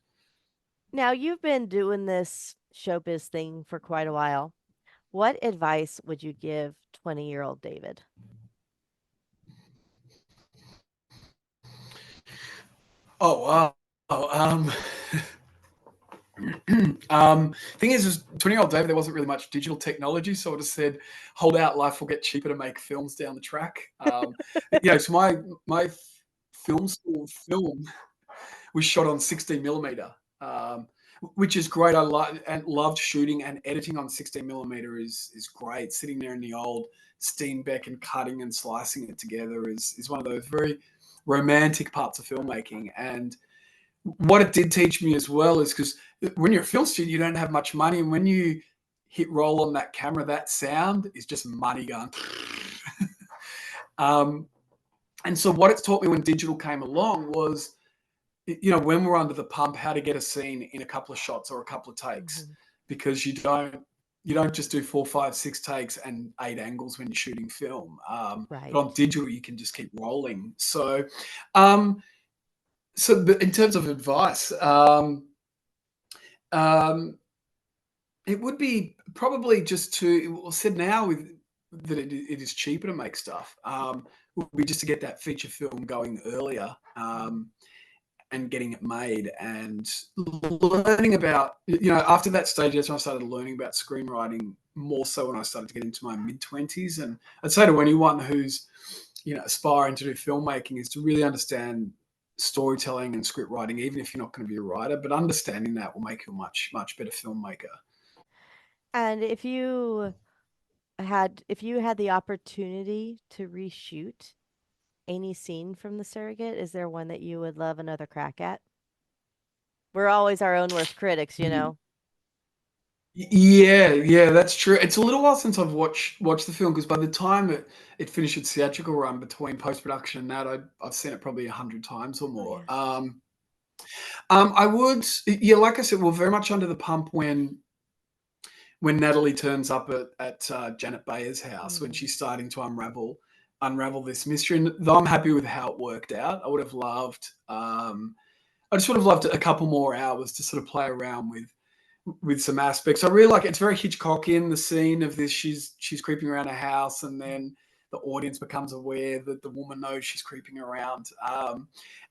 S1: Now, you've been doing this showbiz thing for quite a while. What advice would you give 20-year-old David?
S2: Oh wow. Oh, thing is 20-year-old David, there wasn't really much digital technology, so I just said, hold out, life will get cheaper to make films down the track. So my film school film was shot on 16 millimeter, which is great. I and loved shooting and editing on 16 millimeter is great. Sitting there in the old Steenbeck and cutting and slicing it together is one of those very romantic parts of filmmaking. And what it did teach me as well is because when you're a film student, you don't have much money, and when you hit roll on that camera, that sound is just money going. um, and so what it's taught me when digital came along was, when we're under the pump, how to get a scene in a couple of shots or a couple of takes,
S1: Mhm.
S2: because you don't just do 4, 5, 6 takes and 8 angles when you're shooting film. But on
S1: Right.
S2: digital, you can just keep rolling. Um, but in terms of advice, um, it would be probably just to, well, said now with that it is cheaper to make stuff. Would be just to get that feature film going earlier,
S1: Mhm.
S2: and getting it made and learning about, after that stage, that's when I started learning about screenwriting more so when I started to get into my mid 20s. And I'd say to anyone who's, aspiring to do filmmaking is to really understand storytelling and script writing, even if you're not going to be a writer, but understanding that will make you a much, much better filmmaker.
S1: And if you had the opportunity to reshoot any scene from The Surrogate, is there one that you would love another crack at? We're always our own worst critics, you
S2: Mm.
S1: know.
S2: Yeah, yeah, that's true. It's a little while since I've watched the film because by the time it finished its theatrical run between post production and that, I've seen it probably 100 times or
S1: Oh
S2: more.
S1: yeah.
S2: I would, yeah, like I said, we're very much under the pump when Natalie turns up at Janet Bayer's house when
S1: Mm.
S2: she's starting to unravel this mystery. And though I'm happy with how it worked out, I would have loved. I just would have loved a couple more hours to sort of play around with some aspects. I really like it. It's very Hitchcockian, the scene of this. She's creeping around a house, and then the audience becomes aware that the woman knows she's creeping around.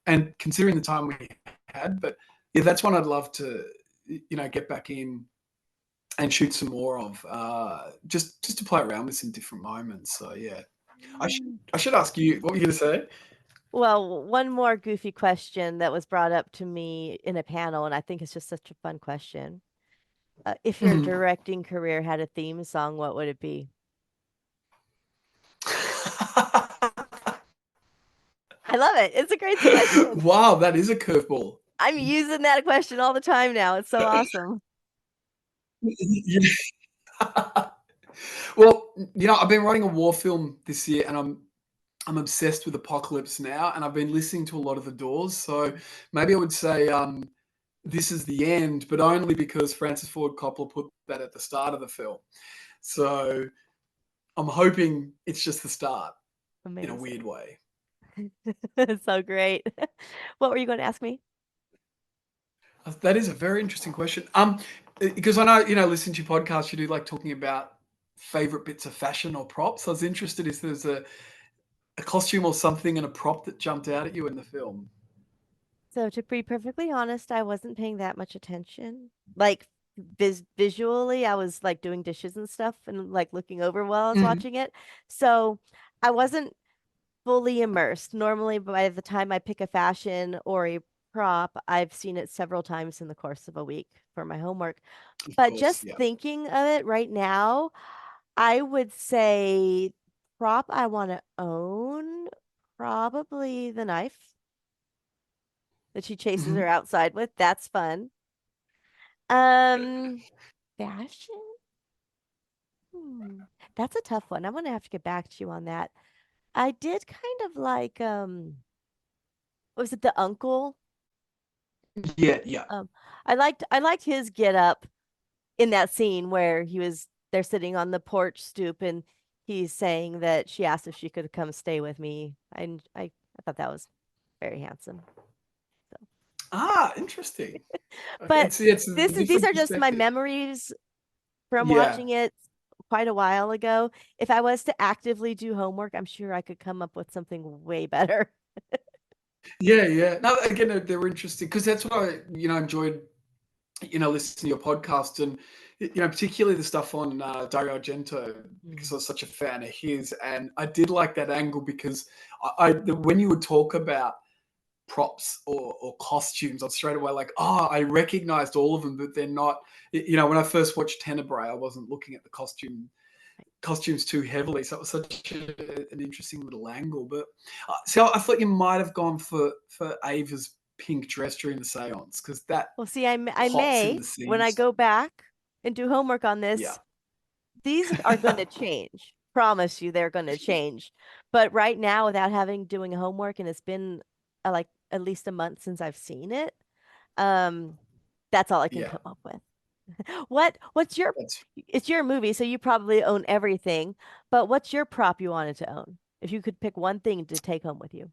S2: And considering the time we had, but yeah, that's one I'd love to get back in and shoot some more of. Just to play around with some different moments. So yeah, I should
S1: Mm.
S2: I should ask you what were you going to say?
S1: Well, one more goofy question that was brought up to me in a panel, and I think it's just such a fun question. If your
S2: Mhm.
S1: directing career had a theme song, what would it be? I love it. It's a great question.
S2: Wow, that is a curveball.
S1: I'm using that question all the time now. It's so awesome.
S2: Well, I've been writing a war film this year, and I'm obsessed with apocalypse now, and I've been listening to a lot of the Doors. So maybe I would say "This Is the End," but only because Francis Ford Coppola put that at the start of the film. So I'm hoping it's just the start in a weird
S1: Amazing.
S2: way.
S1: So great. What were you going to ask me?
S2: That is a very interesting question. Because I know listening to your podcast, you do like talking about favorite bits of fashion or props. I was interested if there's a costume or something and a prop that jumped out at you in the film.
S1: So to be perfectly honest, I wasn't paying that much attention. Like visually, I was like doing dishes and stuff and like looking over while I was
S2: Mhm.
S1: watching it. So I wasn't fully immersed. Normally, by the time I pick a fashion or a prop, I've seen it several times in the course of a week for my homework.
S2: Of
S1: But
S2: course,
S1: just
S2: yeah.
S1: thinking of it right now, I would say prop I want to own, probably the knife that she chases her
S2: Mhm.
S1: outside with. That's fun. Um, fashion? Hmm. That's a tough one. I'm gonna have to get back to you on that. I did kind of like was it the uncle?
S2: Yeah, yeah.
S1: Um, I liked his get up in that scene where they're sitting on the porch stoop and he's saying that she asked if she could come stay with me. I thought that was very handsome. So,
S2: Ah, interesting. Okay,
S1: but
S2: it's a
S1: these
S2: different
S1: are just my
S2: perspective.
S1: memories from
S2: Yeah.
S1: watching it quite a while ago. If I was to actively do homework, I'm sure I could come up with something way better.
S2: Yeah, yeah. No, again, they were interesting because that's what I, enjoyed, listening to your podcast and, particularly the stuff on Dario Argento because I
S1: Mm.
S2: was such a fan of his. And I did like that angle because when you would talk about props or costumes, I'm straight away like, oh, I recognized all of them, but they're not. When I first watched Tenebrae, I wasn't looking at the costumes too heavily, so it was such an interesting little angle. But so I thought you might have gone for Ava's pink dress during the séance because that
S1: Well, see, I
S2: pops in
S1: may,
S2: the
S1: when I
S2: scenes.
S1: go back and do homework on
S2: Yeah.
S1: this, these are going to change. Promise you they're going to change. But right now, without having doing homework, and it's been like at least a month since I've seen it, um, that's all I can
S2: Yeah.
S1: come up with. What's your
S2: That's
S1: it's your movie, so you probably own everything, but what's your prop you wanted to own? If you could pick one thing to take home with you.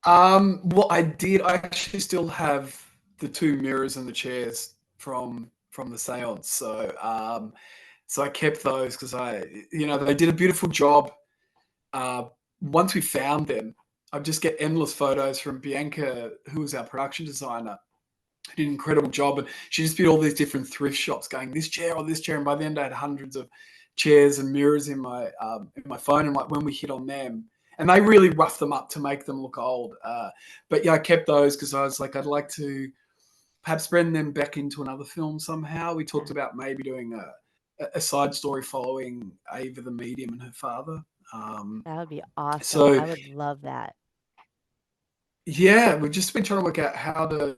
S2: well, I actually still have the two mirrors and the chairs from the séance. So I kept those because they did a beautiful job. Uh, Once we found them, I just get endless photos from Bianca, who was our production designer, did an incredible job. And she just did all these different thrift shops going, this chair or this chair. And by the end, I had hundreds of chairs and mirrors in my phone. And like when we hit on them, and they really roughed them up to make them look old. But yeah, I kept those because I was like, I'd like to perhaps bring them back into another film somehow. We talked
S1: Yeah,
S2: about maybe doing a side story following Ava the medium and her father. Um,
S1: that would be awesome.
S2: so
S1: I would love that.
S2: yeah, we've just been trying to work out how to.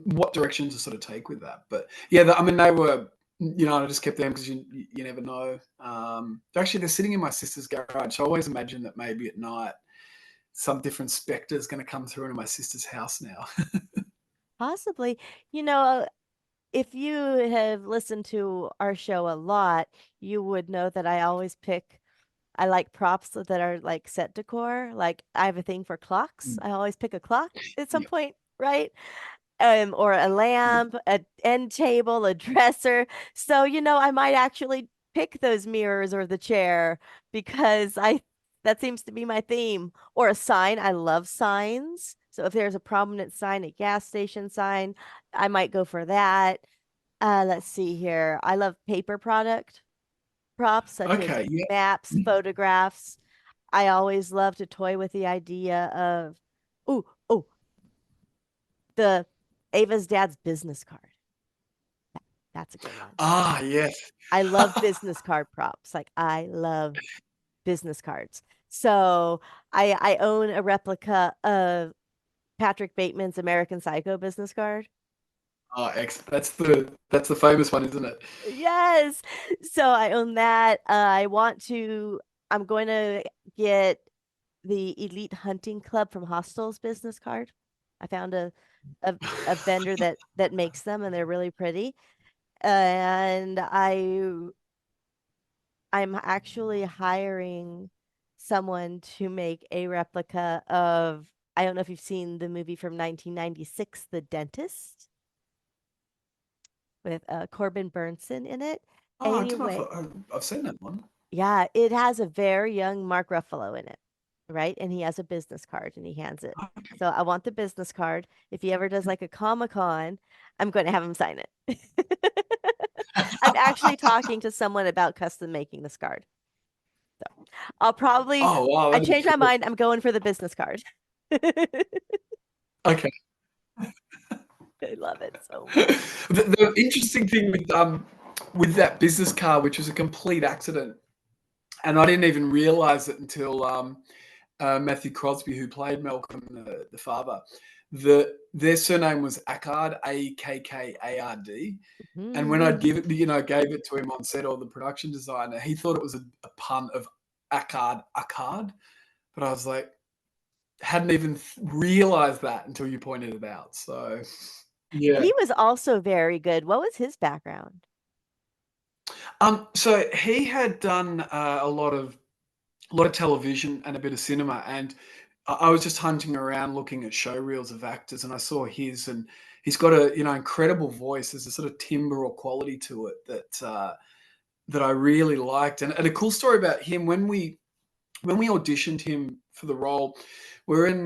S2: what direction to sort of take with that. But yeah, I mean, they were, I just kept them because you never know. Actually, they're sitting in my sister's garage. So I always imagine that maybe at night some different spectre is going to come through into my sister's house now.
S1: Possibly. You know, if you have listened to our show a lot, you would know that I like props that are like set decor. Like I have a thing for clocks. I always pick a clock at some
S2: Yep,
S1: point, right? Or a
S2: yep.
S1: lamp, a end table, a dresser. So, I might actually pick those mirrors or the chair because I that seems to be my theme. Or a sign. I love signs. So if there's a prominent sign, a gas station sign, I might go for that. Let's see here. I love paper product props such as
S2: Okay, yeah.
S1: maps, photographs. I always love to toy with the idea of, oh, the Ava's dad's business card. That's a good one.
S2: Ah, yes.
S1: I love business card props. Like I love business cards. So I own a replica of Patrick Bateman's American Psycho business card.
S2: Oh, that's the famous one, isn't it?
S1: Yes. So I own that. I'm going to get the Elite Hunting Club from Hostel's business card. I found a, a vendor that makes them and they're really pretty. And I'm actually hiring someone to make a replica of, I don't know if you've seen the movie from 1996, The Dentist, with Corbin Burnson in it.
S2: Oh, I don't know if
S1: Anyway,
S2: I've seen that one.
S1: yeah, it has a very young Mark Ruffalo in it, right? And he has a business card and he hands it.
S2: Okay.
S1: So I want the business card. If he ever does like a Comic-Con, I'm going to have him sign it. I'm actually talking to someone about custom making this card. So I'll probably,
S2: Oh, wow,
S1: I
S2: that'd be
S1: changed my
S2: cool.
S1: mind. I'm going for the business card.
S2: Okay.
S1: I love it so much.
S2: The interesting thing with that business card, which was a complete accident, and I didn't even realize it until Matthew Crosby, who played Malcolm, the father, their surname was Akkad, Akkard. And when I'd
S1: Mhm.
S2: gave it to him on set, or the production designer, he thought it was a pun of Akkad. But I was like, hadn't even realized that until you pointed it out. So yeah.
S1: He was also very good. What was his background?
S2: So he had done a lot of television and a bit of cinema, and I was just hunting around looking at show reels of actors, and I saw his, and he's got a incredible voice. There's a sort of timbre or quality to it that I really liked, and a cool story about him when we auditioned him for the role. We're in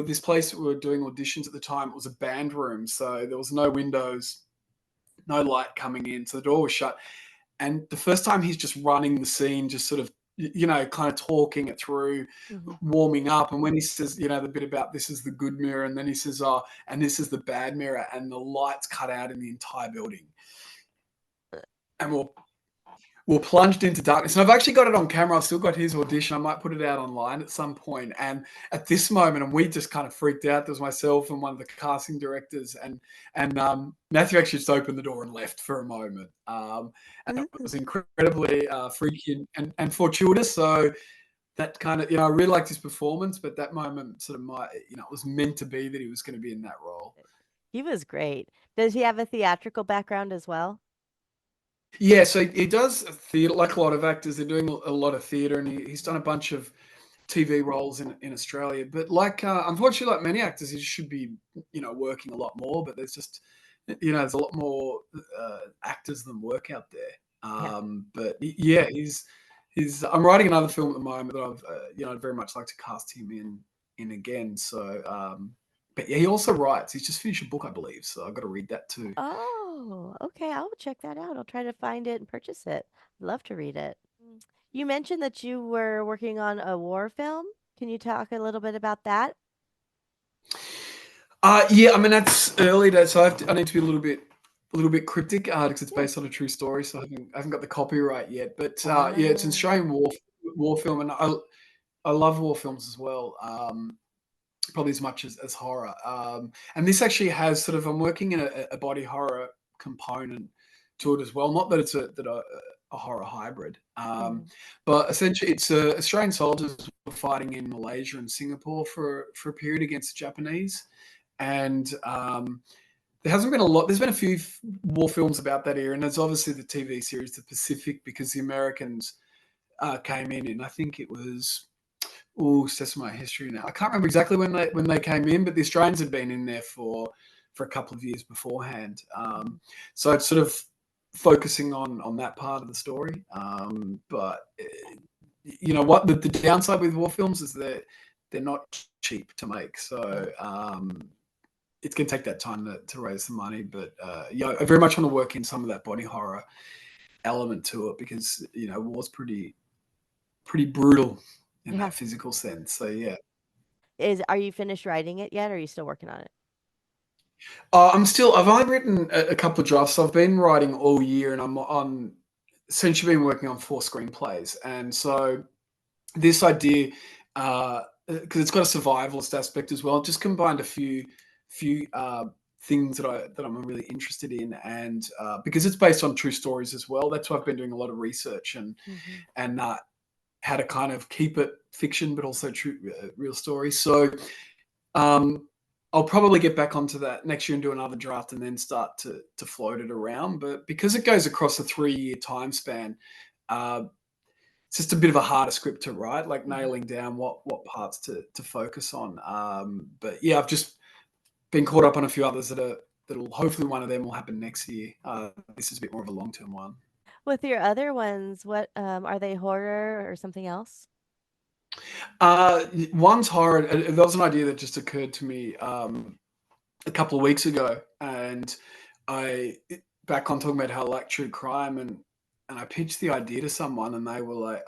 S2: this place that we were doing auditions at the time. It was a band room, so there was no windows, no light coming in, so the door was shut. And the first time he's just running the scene, just sort of, kind of talking it through,
S1: Mhm.
S2: warming up. And when he says, the bit about this is the good mirror, and then he says, oh, and this is the bad mirror, and the lights cut out in the entire building. And we're plunged into darkness. And I've actually got it on camera. I've still got his audition. I might put it out online at some point. And at this moment, and we just kind of freaked out. There was myself and one of the casting directors, and Matthew actually just opened the door and left for a moment. And it was incredibly freaky and fortuitous. So that kind of, I really liked his performance, but that moment sort of it was meant to be that he was going to be in that role.
S1: He was great. Does he have a theatrical background as well?
S2: Yeah, so he does theatre like a lot of actors. They're doing a lot of theatre, and he's done a bunch of TV roles in Australia. But like, unfortunately, like many actors, he should be, working a lot more. But there's just, there's a lot more actors than work out there.
S1: Yeah.
S2: But yeah, he's. I'm writing another film at the moment that I'd very much like to cast him in again. So, but yeah, he also writes. He's just finished a book, I believe. So I've got to read that too.
S1: Oh, okay. I'll check that out. I'll try to find it and purchase it. I'd love to read it. You mentioned that you were working on a war film. Can you talk a little bit about that?
S2: Yeah, I mean that's early days, so I need to be a little bit cryptic because it's
S1: Yeah.
S2: based on a true story, so I haven't got the copyright yet. But yeah, it's an
S1: Ah.
S2: Australian war film, and I love war films as well. probably as much as horror. And this actually has sort of, I'm working in a body horror component to it as well. Not that it's a horror hybrid,
S1: Mhm.
S2: but essentially it's Australian soldiers were fighting in Malaysia and Singapore for a period against the Japanese, and there hasn't been a lot. There's been a few war films about that era, and there's obviously the TV series The Pacific because the Americans came in, and I think it was that's my history now. I can't remember exactly when they came in, but the Australians had been in there for a couple of years beforehand.
S1: Mhm.
S2: So it's sort of focusing on that part of the story. But you know what? The downside with war films is that they're not cheap to make.
S1: Yeah.
S2: So it's going to take that time to raise the money. But yeah, I very much want to work in some of that body horror element to it because war's pretty brutal in
S1: Yeah.
S2: that physical sense. So yeah,
S1: Are you finished writing it yet, or are you still working on it?
S2: I've only written a couple of drafts. So I've been writing all year, and I'm on essentially been working on 4 screenplays. And so this idea, because it's got a survivalist aspect as well, just combined a few things that I'm really interested in, and because it's based on true stories as well, that's why I've been doing a lot of research
S1: Mhm.
S2: and how to kind of keep it fiction but also true real stories. So um, I'll probably get back onto that next year and do another draft and then start to float it around. But because it goes across a 3 year time span, uh, it's just a bit of a harder script to write, like
S1: Mhm.
S2: nailing down what parts to focus on. But yeah, I've just been caught up on a few others that'll hopefully one of them will happen next year. This is a bit more of a long term one.
S1: With your other ones, what are they horror or something else?
S2: One's horror. There was an idea that just occurred to me a couple of weeks ago, and I back on talking about how I like true crime, and I pitched the idea to someone, and they were like,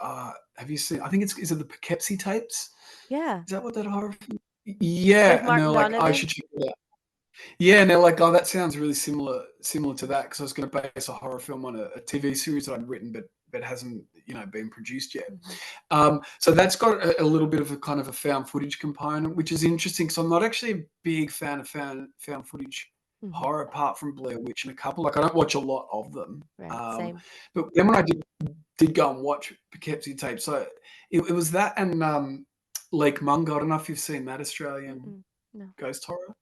S2: have you seen? I think is it the Poughkeepsie tapes?
S1: Yeah.
S2: Is that what that horror? Yeah,
S1: With
S2: and they're
S1: Martin
S2: like, I
S1: Donovan?
S2: should check it out. Yeah, and they're like, "Oh, that sounds really similar to that." Because I was going to base a horror film on a TV series that I'd written, but hasn't been produced yet.
S1: Mhm.
S2: So that's got a little bit of a kind of a found footage component, which is interesting. So I'm not actually a big fan of found footage
S1: Mhm.
S2: horror, apart from Blair Witch and a couple. Like I don't watch a lot of them.
S1: Right.
S2: Um,
S1: Same.
S2: but then when I did go and watch Poughkeepsie tape, so it was that and Lake Mungo. I don't know if you've seen that Australian
S1: Mm-mm. No.
S2: ghost horror.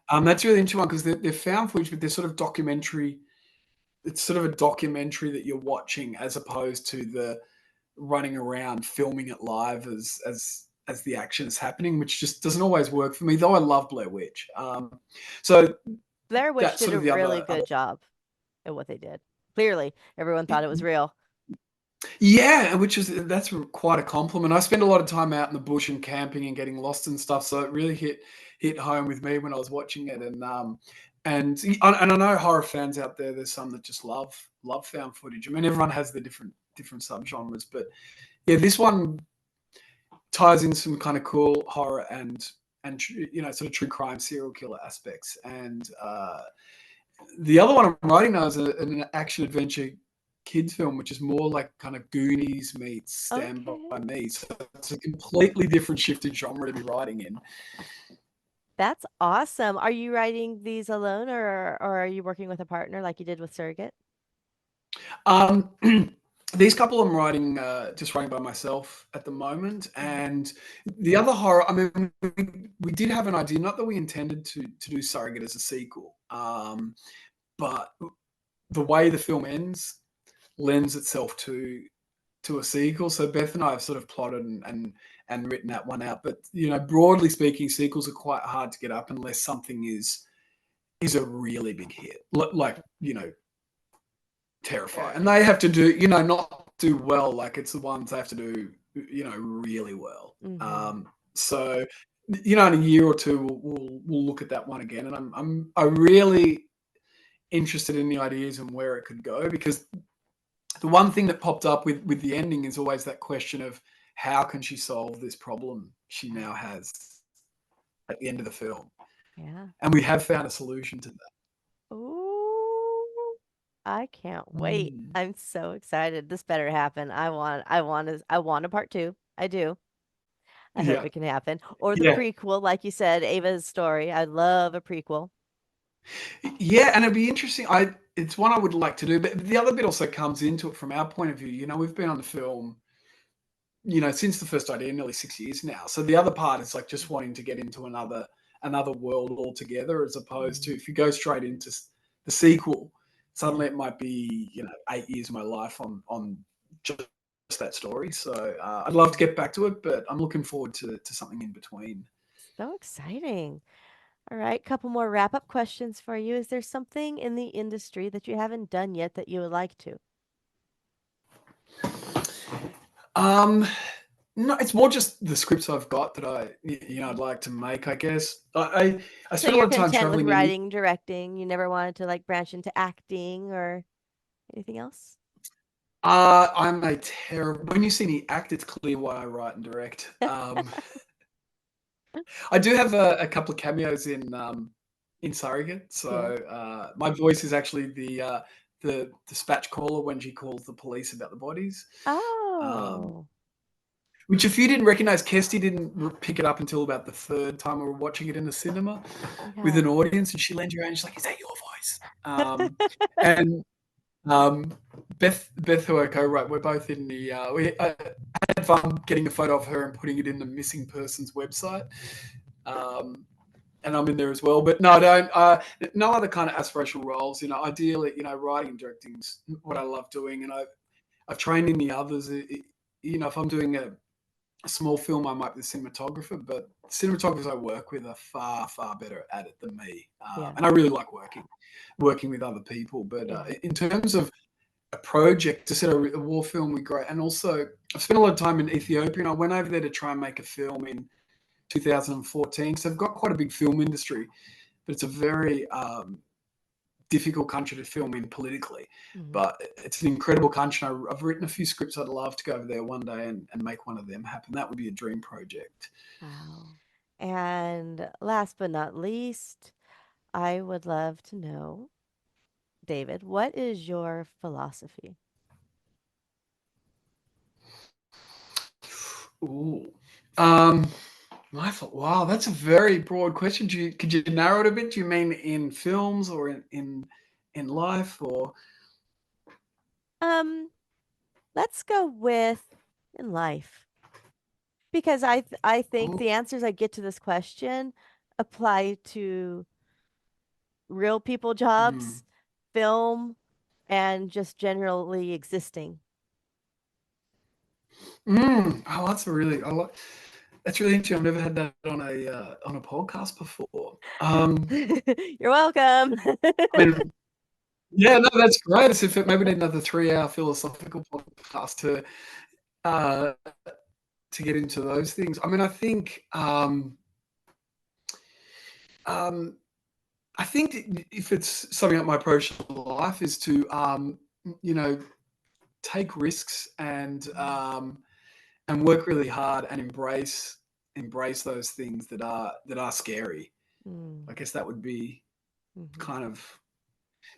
S2: That's a really interesting one because they're found footage, but they're sort of documentary. It's sort of a documentary that you're watching as opposed to the running around filming it live as the action is happening, which just doesn't always work for me. Though I love Blair Witch, so
S1: Blair Witch
S2: that's
S1: did
S2: sort
S1: a
S2: of the
S1: really
S2: other.
S1: good job at what they did. Clearly, everyone thought it was real.
S2: Yeah, which is that's quite a compliment. I spend a lot of time out in the bush and camping and getting lost and stuff, so it really hit home with me when I was watching it. And I know horror fans out there. There's some that just love found footage. I mean, everyone has the different subgenres, but yeah, this one ties in some kind of cool horror and sort of true crime serial killer aspects. And the other one I'm writing now is an action adventure kids film, which is more like kind of Goonies meets Stand by
S1: Okay.
S2: Me. So it's a completely different shifted genre to be writing in.
S1: That's awesome. Are you writing these alone or are you working with a partner like you did with Surrogate?
S2: Um, these couple I'm writing, just writing by myself at the moment,
S1: Mhm.
S2: and the other horror. I mean, we did have an idea, not that we intended to do Surrogate as a sequel, but the way the film ends lends itself to a sequel. So Beth and I have sort of plotted and written that one out. But broadly speaking, sequels are quite hard to get up unless something is a really big hit, like Terrifier, and they have to do not do well. Like it's the ones they have to do really well.
S1: Mhm.
S2: So in a year or two we'll look at that one again, and I really interested in the ideas and where it could go because the one thing that popped up with the ending is always that question of how can she solve this problem she
S1: Yeah.
S2: now has at the end of the film,
S1: Yeah.
S2: and we have found a solution to that.
S1: Ooh, I can't wait.
S2: Mm.
S1: I'm so excited. This better happen. I want a part two. I do. I hope
S2: Yeah.
S1: it can happen. Or the
S2: Yeah.
S1: prequel, like you said, Ava's story. I love a prequel.
S2: Yeah, and it'd be interesting. It's one I would like to do, but the other bit also comes into it from our point of view. We've been on the film, since the first idea, nearly 6 years now. So the other part is like just wanting to get into another world altogether, as opposed to
S1: Mm.
S2: if you go straight into the sequel, suddenly it might be 8 years of my life on just that story. So I'd love to get back to it, but I'm looking forward to something in between.
S1: So exciting. All right, couple more wrap-up questions for you. Is there something in the industry that you haven't done yet that you would like to?
S2: Um, No, it's more just the scripts I've got that I'd like to make. I guess I
S1: So
S2: spent a
S1: you're
S2: lot of time
S1: content with
S2: traveling in.
S1: writing, directing. You never wanted to like branch into acting or anything else?
S2: I'm a terrible. When you see me act, it's clear why I write and direct. I do have a couple of cameos in Surrogate. So
S1: Yeah.
S2: my voice is actually the dispatch caller when she calls the police about the bodies. Um,
S1: Oh,
S2: which, if you didn't recognize, Kirsty didn't pick it up until about the third time we were watching it in the cinema with
S1: yeah.
S2: an audience, and she leaned around and she's like, "Is that your voice?" And um, Beth, who I co-wrote, we're both in the. We had fun getting a photo of her and putting it in the missing persons website, um, and I'm in there as well. But no, I don't. No other kind of aspirational roles. Ideally, writing and directing's what I love doing, and I've trained in the others. If I'm doing a small film, I might be the cinematographer, but cinematographers I work with are far, far better at it than me.
S1: Yeah.
S2: And I really like working with other people. But
S1: Yeah.
S2: in terms of a project to set a war film would be great. And also, I've spent a lot of time in Ethiopia, and I went over there to try and make a film in 2014. So I've got quite a big film industry, but it's a very difficult country to film in politically.
S1: Mhm.
S2: But it's an incredible country. I've written a few scripts. I'd love to go over there one day and make one of them happen. That would be a dream project.
S1: Wow. And last but not least, I would love to know, David, what is your philosophy?
S2: Ooh. Um, wow, that's a very broad question. Could you narrow it a bit? Do you mean in films or in life or?
S1: Um, let's go with in life because I think
S2: Oh,
S1: the answers I get to this question apply to real people
S2: mm,
S1: jobs, film, and just generally existing.
S2: oh, that's really interesting. I've never had that on a podcast before.
S1: You're welcome.
S2: I mean, yeah, no, that's great. As if maybe we need another 3 hour philosophical podcast uh, to get into those things. I mean, um, I think if it's something like my approach to life is to, you know, take risks and work really hard and embrace those things that are scary.
S1: Mm,
S2: I guess that would be
S1: mhm,
S2: kind of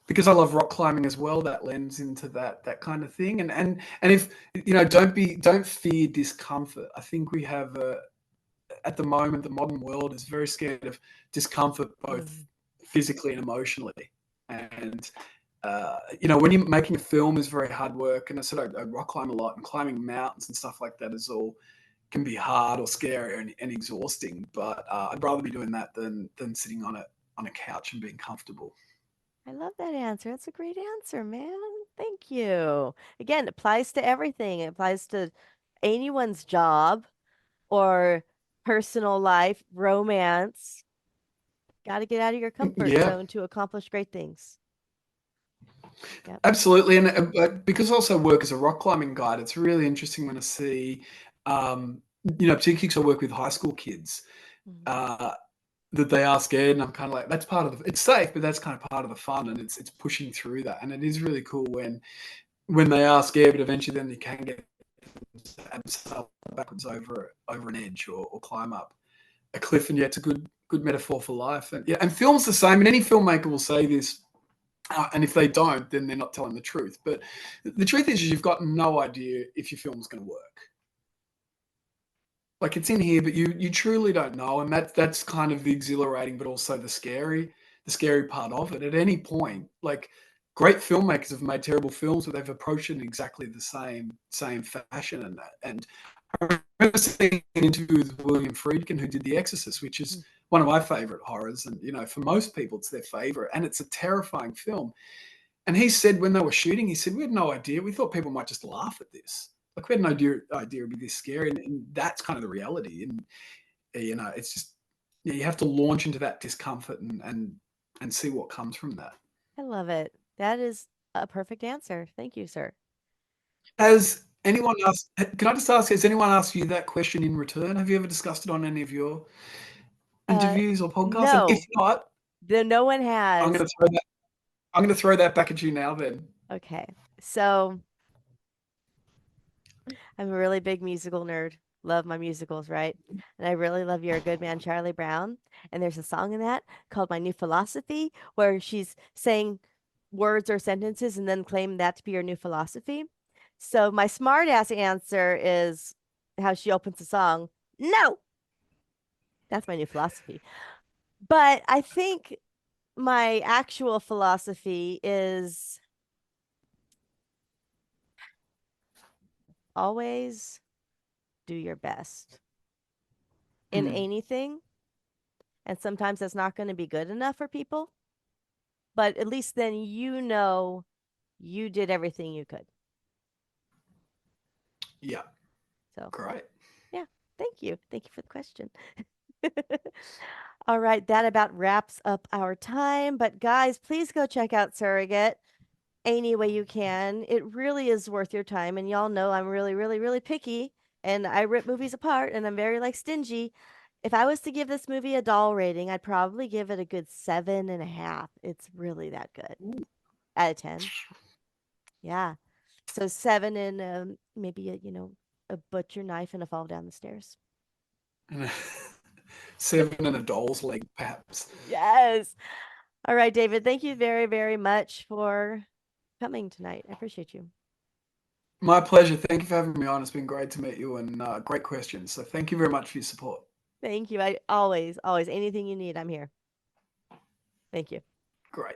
S2: because I love rock climbing as well. That lends into that kind of thing. And if don't fear discomfort. I think we have at the moment the modern world is very scared of discomfort, both
S1: mhm,
S2: physically and emotionally. And when you're making a film is very hard work. And I said I rock climb a lot, and climbing mountains and stuff like that is all can be hard or scary and exhausting. But I'd rather be doing that than sitting on a couch and being comfortable.
S1: I love that answer. That's a great answer, man. Thank you. Again, it applies to everything. It applies to anyone's job or personal life, romance. Got to get out of your comfort
S2: Yeah,
S1: zone to accomplish great things. Yep.
S2: absolutely. And but because I also work as a rock climbing guide, it's really interesting when I see, particularly because I work with high school kids,
S1: Mhm.
S2: uh, that they are scared, and I'm kind of like, that's part of it's safe, but that's kind of part of the fun, and it's pushing through that, and it is really cool when they are scared, but eventually then they can get themselves backwards over an edge or climb up a cliff, and yeah, it's a good metaphor for life, and yeah, and film's the same, and any filmmaker will say this. And if they don't, then they're not telling the truth. But the truth is, you've got no idea if your film's going to work. Like it's in here, but you truly don't know, and that's kind of the exhilarating, but also the scary part of it. At any point, like great filmmakers have made terrible films, but they've approached it in exactly the same fashion and that. And I remember seeing an interview with William Friedkin, who did The Exorcist, which is
S1: Mm.
S2: one of my favorite horrors, and for most people, it's their favorite, and it's a terrifying film. And he said when they were shooting, he said we had no idea. We thought people might just laugh at this. Like we had no idea it'd be this scary, and that's kind of the reality. And it's just you have to launch into that discomfort and see what comes from that.
S1: I love it. That is a perfect answer. Thank you, sir.
S2: Has anyone asked? Can I just ask? Has anyone asked you that question in return? Have you ever discussed it on any of your
S1: Uh,
S2: interviews or podcasts? And if
S1: no,
S2: not,
S1: no one
S2: I'm
S1: has.
S2: going to throw that. I'm going to throw that back at you now. Then.
S1: Okay. So I'm a really big musical nerd. Love my musicals, right? And I really love You're a Good Man, Charlie Brown. And there's a song in that called My New Philosophy, where she's saying words or sentences and then claim that to be her new philosophy. So my smart ass answer is how she opens the song. No, that's my new philosophy. But I think my actual philosophy is always do your best in
S2: Mm,
S1: anything. And sometimes that's not going to be good enough for people, but at least then you know you did everything you could.
S2: yeah.
S1: So,
S2: Great.
S1: yeah, thank you. Thank you for the question. All right, that about wraps up our time. But guys, please go check out Surrogate any way you can. It really is worth your time. And y'all know I'm really, really, really picky and I rip movies apart and I'm very like stingy. If I was to give this movie a doll rating, I'd probably give it a good 7.5. It's really that good. Out of 10. Yeah. So 7 and maybe a butcher knife and a fall down the stairs.
S2: And a 7 and a doll's leg, perhaps.
S1: Yes. All right, David. Thank you very, very much for coming tonight. I appreciate you.
S2: My pleasure. Thank you for having me on. It's been great to meet you and great questions. So thank you very much for your support.
S1: Thank you. I always, always, anything you need, I'm here. Thank you.
S2: Great.